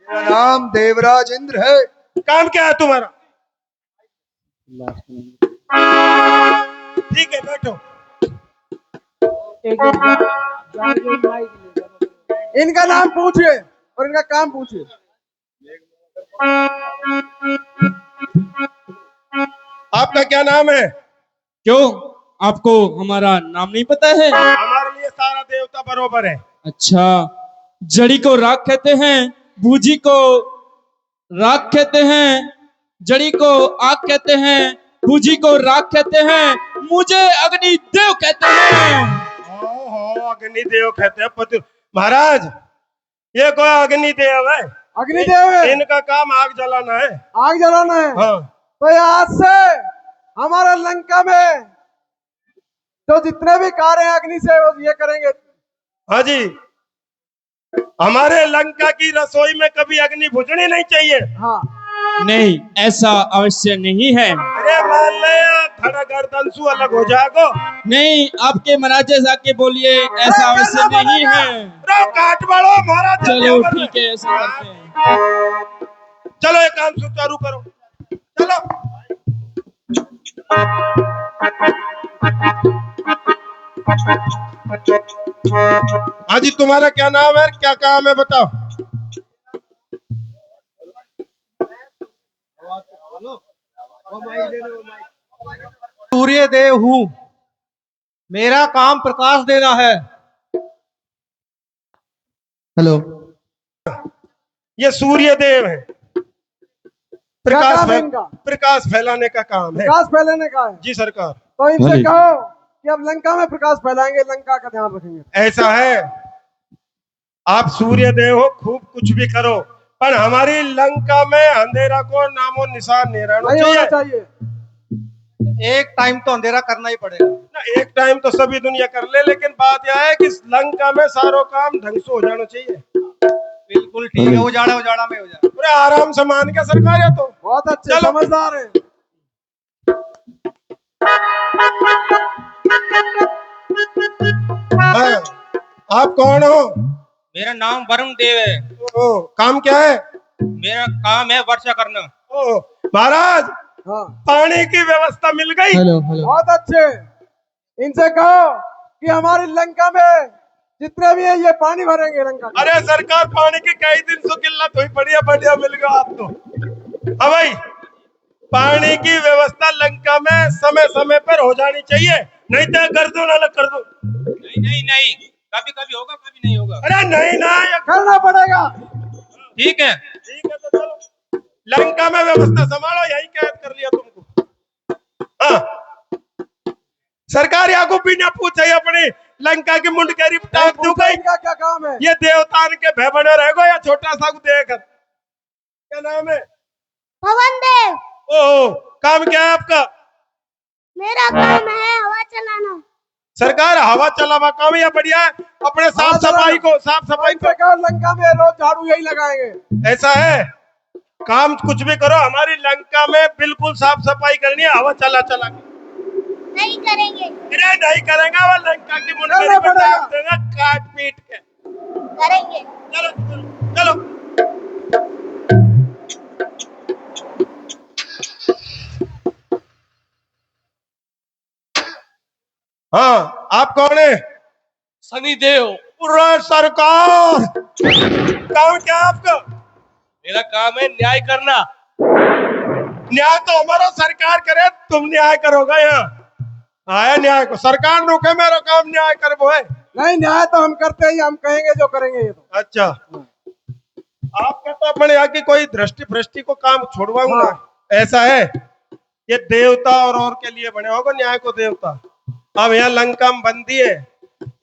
मेरा नाम देवराज इंद्र है। काम क्या है तुम्हारा? ठीक है, बैठो। इनका नाम पूछिए और इनका काम पूछिए। आपका क्या नाम है? क्यों, आपको हमारा नाम नहीं पता है? हमारे लिए सारा देवता बरोबर है। अच्छा, जड़ी को राख कहते हैं, बूझी को राख कहते हैं, जड़ी को आग कहते हैं, बूझी को राख कहते हैं, मुझे अग्निदेव कहते हैं। ओहो, अग्निदेव कहते हैं पति। महाराज, ये कोई अग्निदेव है? अग्निदेव है। इनका काम आग जलाना है। आग जलाना है। हाँ। तो ये आज से हमारा लंका में जो जितने भी कार्य हैं अग्नि से वो ये करेंगे। हाँ जी, हमारे लंका की रसोई में कभी अग्नि बुझनी नहीं चाहिए। हाँ नहीं, ऐसा अवश्य नहीं है। अरे मान ले थोड़ा गर्दन सु अलग हो जाएगा। नहीं, आपके महाराज जाके बोलिए, ऐसा अवश्य नहीं है। काट बड़ो महाराज। चलो ठीक है, ऐसा करते हैं। चलो ये काम सुचारू करो। चलो। हाँ जी, तुम्हारा क्या नाम है, क्या काम है, बताओ। सूर्य देव हूँ, मेरा काम प्रकाश देना है। हेलो, ये सूर्य देव है, क्या काम है इनका? प्रकाश फैलाने का काम है। प्रकाश फैलाने का है जी सरकार। तो इनसे कहो कि अब लंका में प्रकाश फैलाएंगे, लंका का ध्यान रखेंगे। ऐसा है, आप सूर्य देव हो, खूब कुछ भी करो, पर हमारी लंका में अंधेरा को नामो निशान नहीं रहना चाहिए। एक टाइम तो अंधेरा करना ही पड़ेगा ना। एक टाइम तो सभी दुनिया कर ले, लेकिन बात यह है कि लंका में सारो काम ढंग से हो जाना चाहिए। बिल्कुल ठीक है, उजाड़ा उजाड़ा में हो जाए। पूरे आराम से मान के सरकार है तो बहुत अच्छे समझदार है। आप कौन हो? मेरा नाम वरुण देव है। काम क्या है? मेरा काम है वर्षा करना। महाराज, पानी की व्यवस्था मिल गई। बहुत अच्छे। इनसे कहो कि हमारी लंका में जितने भी है ये पानी भरेंगे लंका। अरे सरकार, पानी की कई दिन से किल्लत हुई, बढ़िया बढ़िया मिल गया आपको। हाँ भाई, पानी की व्यवस्था लंका में समय समय पर हो जानी चाहिए, नहीं तो कर दो ना कर दो। नहीं, कभी कभी होगा, कभी नहीं होगा। अरे नहीं ना, ये करना पड़ेगा। ठीक है तो चलो लंका में व्यवस्था संभालो, यही कैद कर लिया तुमको। हाँ सरकार, याकूब भी ना पूछे अपनी लंका की मुंडकरी टाप दू गई। इनका क्या काम है? ये देवतान के भय बने रहेगो या छोटा सा देकर? क्या नाम है? पवन देव। ओ, काम क्या है आपका? मेरा काम है हवा चलाना। सरकार, हवा चलावा काम या बढ़िया है, अपने साफ सफाई को लंका में रोज झाड़ू यही लगाएंगे। ऐसा है, काम कुछ भी करो, हमारी लंका में बिल्कुल साफ सफाई करनी है, हवा चला चला के। नहीं करेंगे। अरे नहीं करेंगे, वो लंका की मुंडकरी पर डाल देगा काट पीट के। करेंगे। चलो चलो। हाँ, आप कौन है? सनी देव। पूरा सरकार, काम क्या है आपका? मेरा काम है न्याय करना। न्याय तो हमारा सरकार करे, तुम न्याय करोगे यहाँ? आया न्याय को सरकार रोके, मेरा काम न्याय करबो है। नहीं, न्याय तो हम करते ही, हम कहेंगे जो करेंगे ये तो। अच्छा, आप कहते अपने यहाँ की कोई दृष्टि भ्रष्टि को काम छोड़वाऊंगा। ऐसा है, ये देवता और के लिए बने होगा न्याय को देवता। अब यहाँ लंका में बंदी है,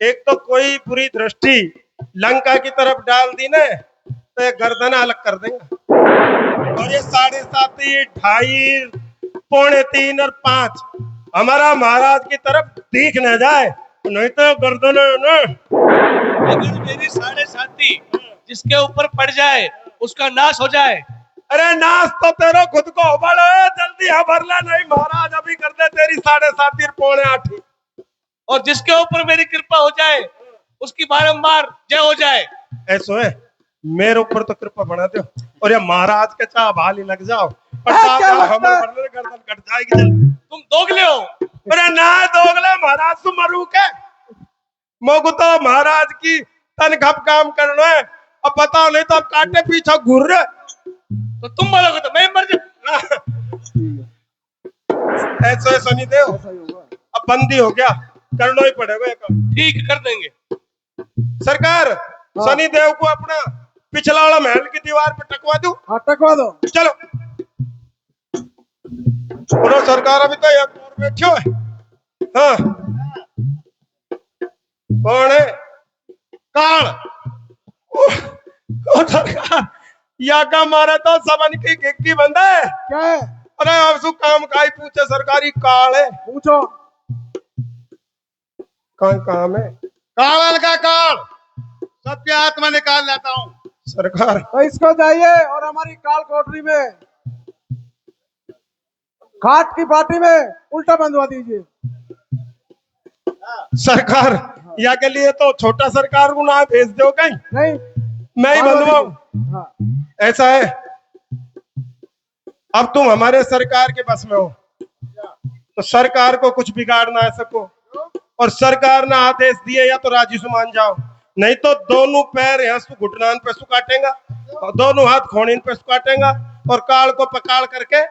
एक तो कोई बुरी दृष्टि लंका की तरफ डाल दी ना, तो ये गर्दन अलग कर देंगे। और ये 7.5, 2.5, 2.25 और 5 हमारा महाराज की तरफ दिख न जाए, नहीं तो गर्दन ना। अगर मेरी 7.5 जिसके ऊपर पड़ जाए उसका नाश हो जाए। अरे नाश तो तेरा खुद को हो, जल्दी हबरला नहीं महाराज, अभी कर दे तेरी 7.5 और 2.8। और जिसके ऊपर मेरी कृपा हो जाए उसकी बारंबार जय हो जाए। ऐसो है, मेरे ऊपर तो कृपा बना दो, और ये महाराज के चाह भाली लग जाओ, गर्दन कट जाएगी जल्दी। तुम दोगले हो। अरे ना दोगले महाराज, तुम मरू के मोगु तो महाराज की तन घप काम करना है। अब बताओ, नहीं तो अब काटे पीछे घूर रहे तो तुम मरोगे तो मैं मर जाऊं। ऐसा है सनी देव, अब बंदी हो गया, करना ही पड़ेगा। ठीक, कर देंगे सरकार। सनी देव को अपना पिछला वाला महल की दीवार पे टकवा दूं? हाँ, टकवा दो। चलो। सरकार, अभी तो एक और बैठो है। हाँ, कौन है? काल। सरकार, या का मारा तो सबन की गिग्गी बंदा है। क्या है? अरे अब काम का ही पूछे, सरकारी काल है। पूछो। काम है? काल का काल, सबके आत्मा निकाल लेता हूँ। सरकार, तो इसको जाइए और हमारी काल कोठरी में खाट की पार्टी में उल्टा बंधवा दीजिए। सरकार, या के लिए तो छोटा सरकार को ना भेज दो कहीं। नहीं, मैं ही बंधवाऊं। ऐसा है, अब तुम हमारे सरकार के बस में हो, तो सरकार को कुछ बिगाड़ ना सको, और सरकार ने आदेश दिए या तो राजी से मान जाओ, नहीं तो दोनों पैर यहाँ से घुटनान पे सुकाटेगा और दोनों हाथ खोनीन पे सुकाटेगा, और काल को पकाड़ करके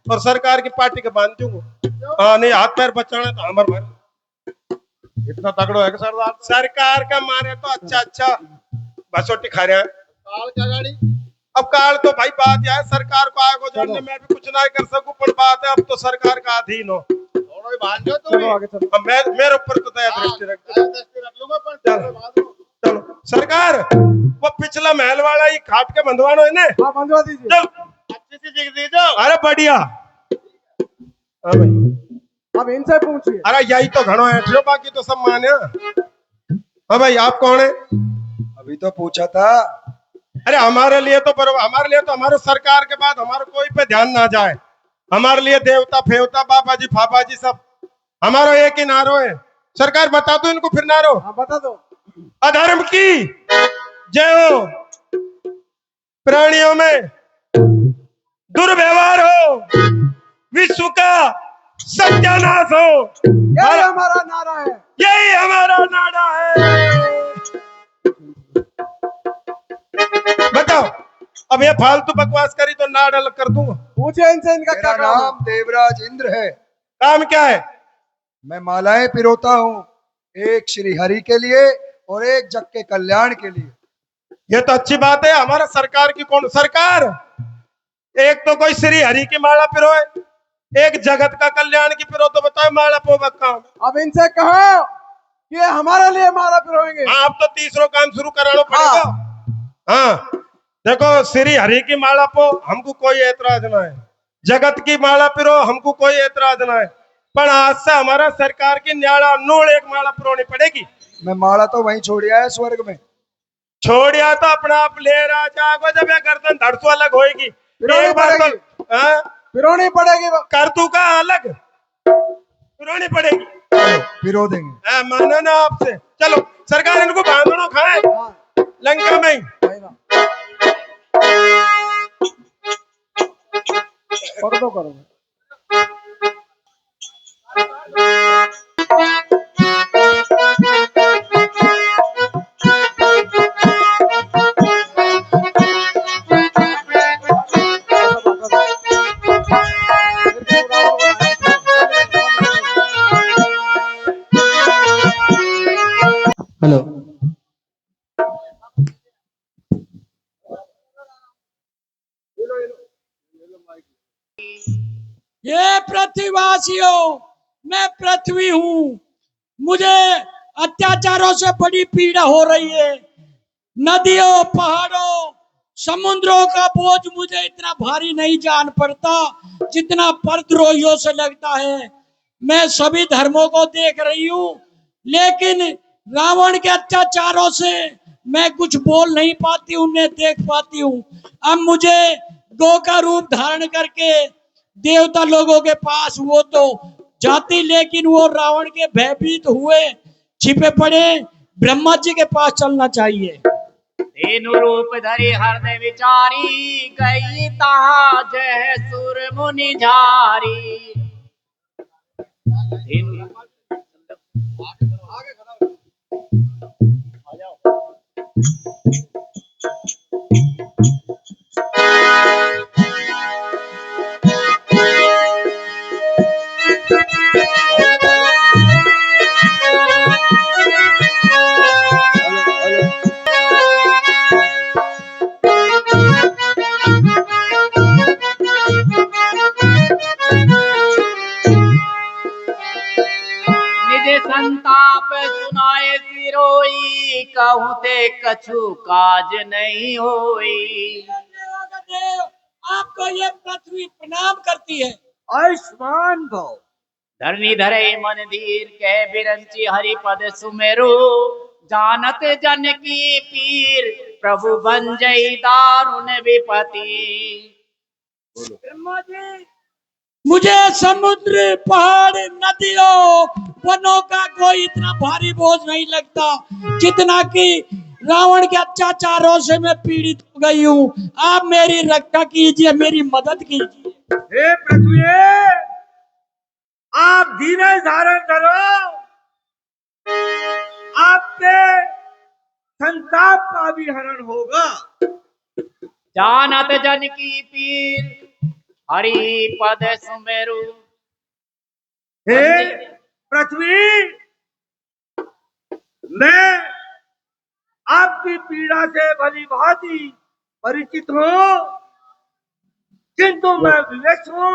और सरकार की पार्टी के बांध दूंगा। हाँ नहीं हाथ पैर बचाना तो हमार मार इतना तगड़ो है कि सरदार सरकार का मारे तो अच्छा अच्छा बसोटी खा रहे हैं काल क्या गाड़ी अब काल तो भाई बात यह है सरकार को आगे जोड़ने में भी कुछ नहीं कर सकूं पर बात है अब तो सरकार का अधीन हो मैं मेरे ऊपर तो दया दृष्टि रख लूंगा पर चलो सरकार वो पिछला महल वाला ही खाट के बंधवानो है ना हाँ बंधवा दीजिए अच्छे से जग दीजिए अरे बढ़िया हाँ भाई अब इनसे पूछिए अरे यही तो घणो है जो बाकी तो सब माने हाँ भाई आप कौन है अभी तो पूछा था अरे हमारे लिए तो हमारे सरकार के बाद हमारे कोई पे ध्यान ना जाए हमारे लिए देवता फेवता बाबा जी फाबा जी सब हमारा एक ही नारो है सरकार बता दो इनको फिर नारो हाँ बता दो अधर्म की जय हो प्राणियों में दुर्व्यवहार हो विश्व का सत्यानाश हो यही हमारा नारा है यही हमारा नारा है बताओ अब ये फालतू बकवास करी तो नाड़ अलग कर दूंगा पूछे इनसे इनका क्या काम नाम देवराज इंद्र है काम क्या है मैं मालाएं पिरोता हूँ एक श्री हरि के लिए और एक जग के कल्याण के लिए ये तो अच्छी बात है हमारा सरकार की कौन सरकार एक तो कोई श्री हरि की माला पिरोए एक जगत का कल्याण की पिरो तो बताओ माला पोबक काम अब इनसे कहो कि ये हमारे लिए माला पिरोएंगे हाँ अब तो तीसरा काम शुरू कराना पड़ेगा हाँ देखो श्री हरि की माला पो हमको कोई एतराज ना है जगत की माला पिरो हमको कोई एतराज ना है पर आज से हमारा सरकार की न्याला नूड़ एक माला पिरोनी पड़ेगी मैं माला तो वहीं छोड़िया है स्वर्ग में छोड़िया तो अपना आप ले रहा जागो जब ये गर्दन धड़सू अलग होएगी एक बार तो पिरोनी पड़ेगी कर तू का अलग पिरोनी पड़ेगी पिरो देंगे मानो ना आपसे चलो सरकार इनको बांधनो खाए लंका में ही करो करो हेलो ये पृथ्वीवासियों मैं पृथ्वी हूँ मुझे अत्याचारों से बड़ी पीड़ा हो रही है नदियों पहाड़ों समुद्रों का बोझ मुझे इतना भारी नहीं जान पड़ता जितना परद्रोहियों से लगता है मैं सभी धर्मों को देख रही हूँ लेकिन रावण के अत्याचारों से मैं कुछ बोल नहीं पाती उन्हें देख पाती हूँ अब मुझे गौ का रूप धारण करके देवता लोगों के पास वो तो जाती लेकिन वो रावण के भयभीत हुए छिपे पड़े ब्रह्मा जी के पास चलना चाहिए तेनु रूप धरे हृदय विचारी गई तहा जय सुर मुनि झारी संताप सुनाए सिरोई कहूँ ते कछु काज नहीं होई आपको ये पृथ्वी प्रणाम करती है आयुष्मान भव धरनी धरे मन धीर कह बिरंची हरि पद सुमेरु जानत जन की पीर प्रभु बन जई दारुण विपति ब्रह्मा जी मुझे समुद्र पहाड़ नदियों वनों का कोई इतना भारी बोझ नहीं लगता जितना कि रावण के अत्याचारों से मैं पीड़ित हो गई हूँ आप मेरी रक्षा कीजिए मेरी मदद कीजिए हे पृथ्वी आप धीरज धारण करो आपके संताप का भी हरण होगा जानत जन की पीर हरि पद सुमेरु हे पृथ्वी, मैं आपकी पीड़ा से भली भांति परिचित हूँ, किंतु मैं विवश हूँ।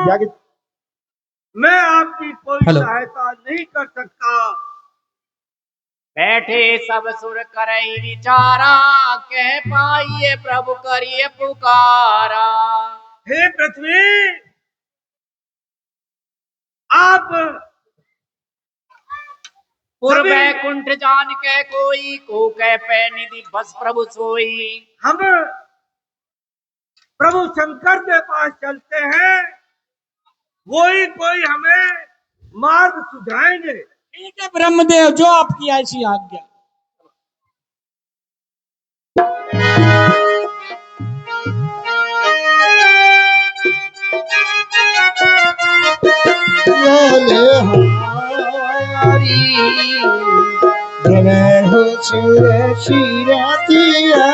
मैं आपकी कोई सहायता नहीं कर सकता। बैठे सब सुर करई विचारा, कह पाइए प्रभु करिए पुकारा। हे पृथ्वी, आप पुर बैकुंठ जान के कोई, को कह पे निधि बस प्रभु सोई। हम प्रभु शंकर के पास चलते हैं, वही कोई हमें मार्ग सुझाएंगे। ठीक है ब्रह्मदेव, जो आपकी ऐसी आज्ञा। हो सुर शिरतिया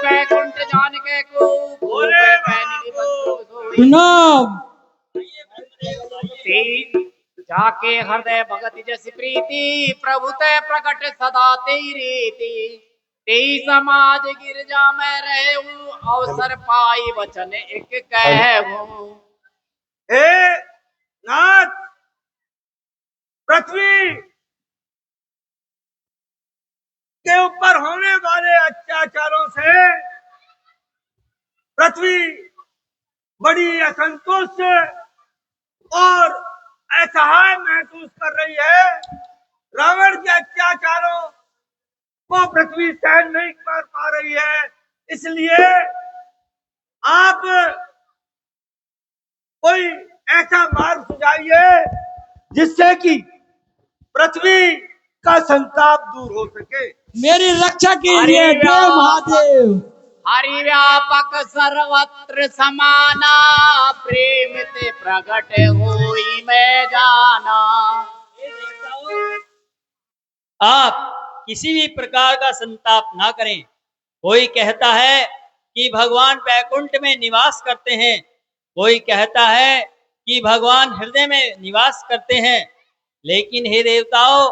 बैकुंठ जान के को जाके हृदय भगत जस प्रीति, प्रभु ते प्रकट सदा तेरी रीति। तेई समाज गिरजा में रहे हूँ, अवसर पाई वचन एक कहूँ। हे नाथ, पृथ्वी के ऊपर होने वाले अत्याचारों से पृथ्वी बड़ी असंतुष्ट और असहाय महसूस कर रही है। रावण के अत्याचारों को पृथ्वी सहन नहीं कर पा रही है, इसलिए आप कोई ऐसा मार्ग सुझाइए जिससे कि पृथ्वी का संताप दूर हो सके। मेरी रक्षा कीजिए देव महादेव। हरि व्यापक सर्वत्र समाना, प्रेम ते प्रगट होई मैं जाना। आप किसी भी प्रकार का संताप ना करें। कोई कहता है कि भगवान बैकुंठ में निवास करते हैं, कोई कहता है कि भगवान हृदय में निवास करते हैं, लेकिन हे देवताओं,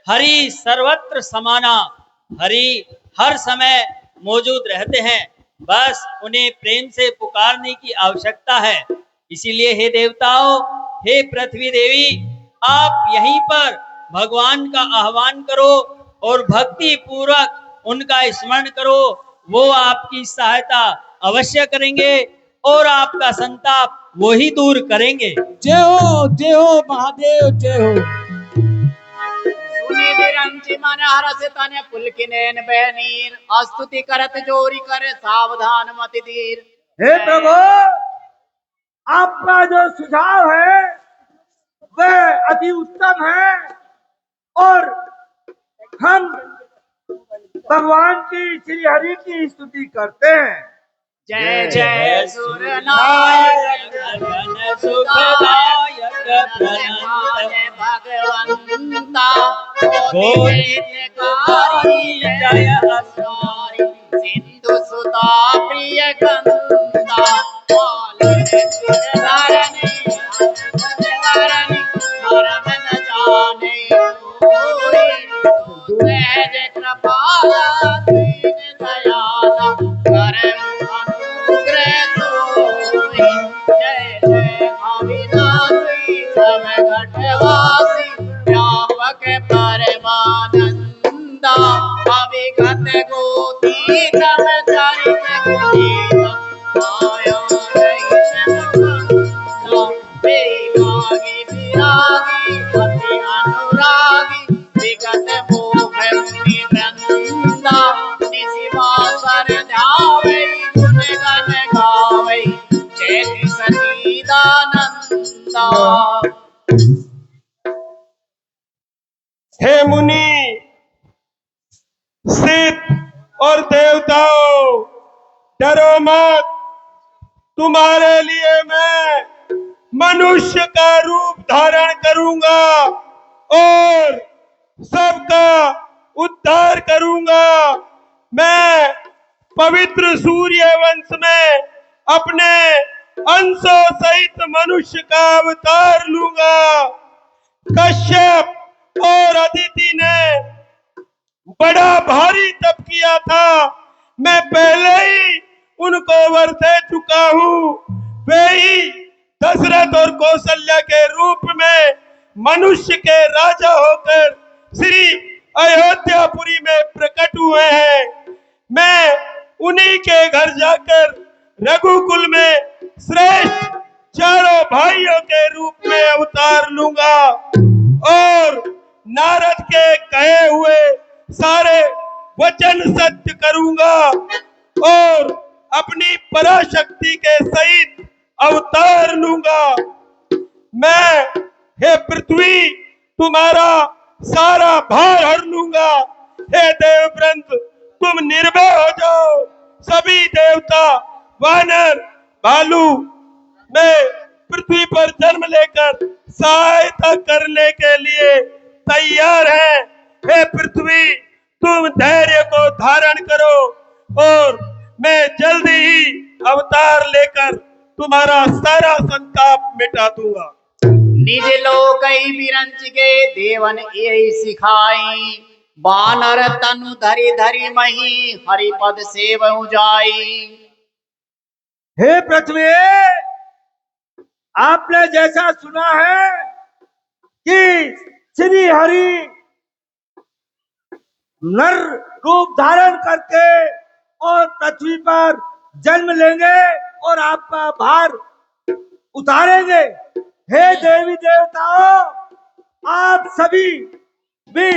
हरि सर्वत्र समाना, हरि हर समय मौजूद रहते हैं। बस उन्हें प्रेम से पुकारने की आवश्यकता है। इसीलिए हे देवताओं, हे पृथ्वी देवी, आप यहीं पर भगवान का आह्वान करो और भक्ति पूर्वक उनका स्मरण करो। वो आपकी सहायता अवश्य करेंगे और आपका संताप वो ही दूर करेंगे। जय हो महादेव, जय हो। निरंची मन हरस तन पुलकिनेन बहनीर, स्तुति करत जोरी कर सावधान मत धीर। हे प्रभु, आपका जो सुझाव है वह अति उत्तम है और हम भगवान की श्री हरि की स्तुति करते हैं। जय जय सुर नायक घन सुखदायक प्रणत भगवंता, गोविंदकारी जय अस्मारी, सिंधु सुता प्रिय गंगा, धरणी धर्म न जाने कोई, सहज कृपाला दीन दयाला कर अनुग्रह सोई। जय जय अविनाशी सब घटवासी, व्यापक परमानंदा, अविगत गोतीतम चरित गुणीतम, माया रहित मुकुंदा, बेरागी विरागी अति अनुरागी, विगत मोह मुनि वृंदा, निशिवासर ध्यावै गुण गण गावै, जय सच्चिदानंदा। हे मुनि, सिद्ध और देवताओं, डरो मत। तुम्हारे लिए मैं मनुष्य का रूप धारण करूंगा और सबका उद्धार करूंगा। मैं पवित्र सूर्य वंश में अपने अंशों सहित मनुष्य का अवतार लूंगा। कश्यप और अदिति ने बड़ा भारी तप किया था, मैं पहले ही उनको वर दे चुका हूँ। वे ही दशरथ और कौशल्या के रूप में मनुष्य के राजा होकर श्री अयोध्यापुरी में प्रकट हुए हैं। मैं उन्हीं के घर जाकर रघुकुल में श्रेष्ठ चारों भाइयों के रूप में अवतार लूंगा और नारद के कहे हुए सारे वचन सत्य करूंगा और अपनी पराशक्ति के सहित अवतार लूंगा। मैं हे पृथ्वी तुम्हारा सारा भार हर लूंगा। हे देवव्रत तुम निर्भय हो जाओ। सभी देवता वानर भालू में पृथ्वी पर जन्म लेकर सहायता करने के लिए तैयार हैं। हे पृथ्वी तुम धैर्य को धारण करो और मैं जल्दी ही अवतार लेकर तुम्हारा सारा संताप मिटा दूंगा। निज लोक बिरंच के देवन यही सिखाई, बानर तनु धरि धरि मही हरिपद सेवहु जाई। हे पृथ्वी, आपने जैसा सुना है कि श्री हरि नर रूप धारण करके और पृथ्वी पर जन्म लेंगे और आपका भार उतारेंगे। हे देवी देवताओं, आप सभी भी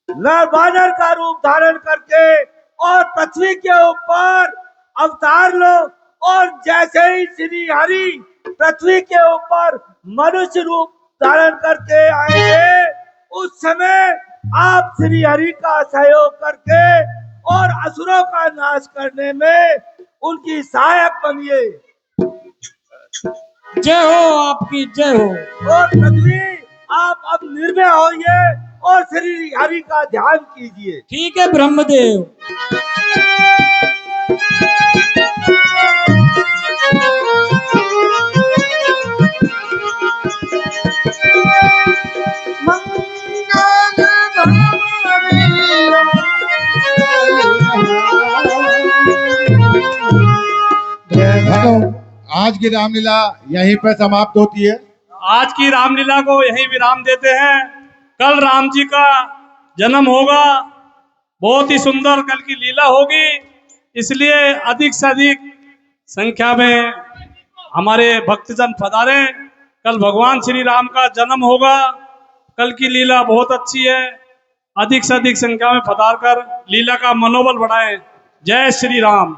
नर वानर का रूप धारण करके और पृथ्वी के ऊपर अवतार लो और जैसे ही श्री हरि पृथ्वी के ऊपर मनुष्य रूप धारण करके आएंगे, उस समय आप श्री हरि का सहयोग करके और असुरों का नाश करने में उनकी सहायक बनिए। जय हो, आपकी जय हो। और पृथ्वी आप अब निर्भय होइए और श्री हरि का ध्यान कीजिए। ठीक है ब्रह्मदेव। आज की रामलीला यहीं पर समाप्त होती है। आज की रामलीला को यहीं विराम देते हैं। कल राम जी का जन्म होगा, बहुत ही सुंदर कल की लीला होगी, इसलिए अधिक से अधिक संख्या में हमारे भक्तजन पधारें। कल भगवान श्री राम का जन्म होगा, कल की लीला बहुत अच्छी है। अधिक से अधिक संख्या में पधार कर लीला का मनोबल बढ़ाएं। जय श्री राम।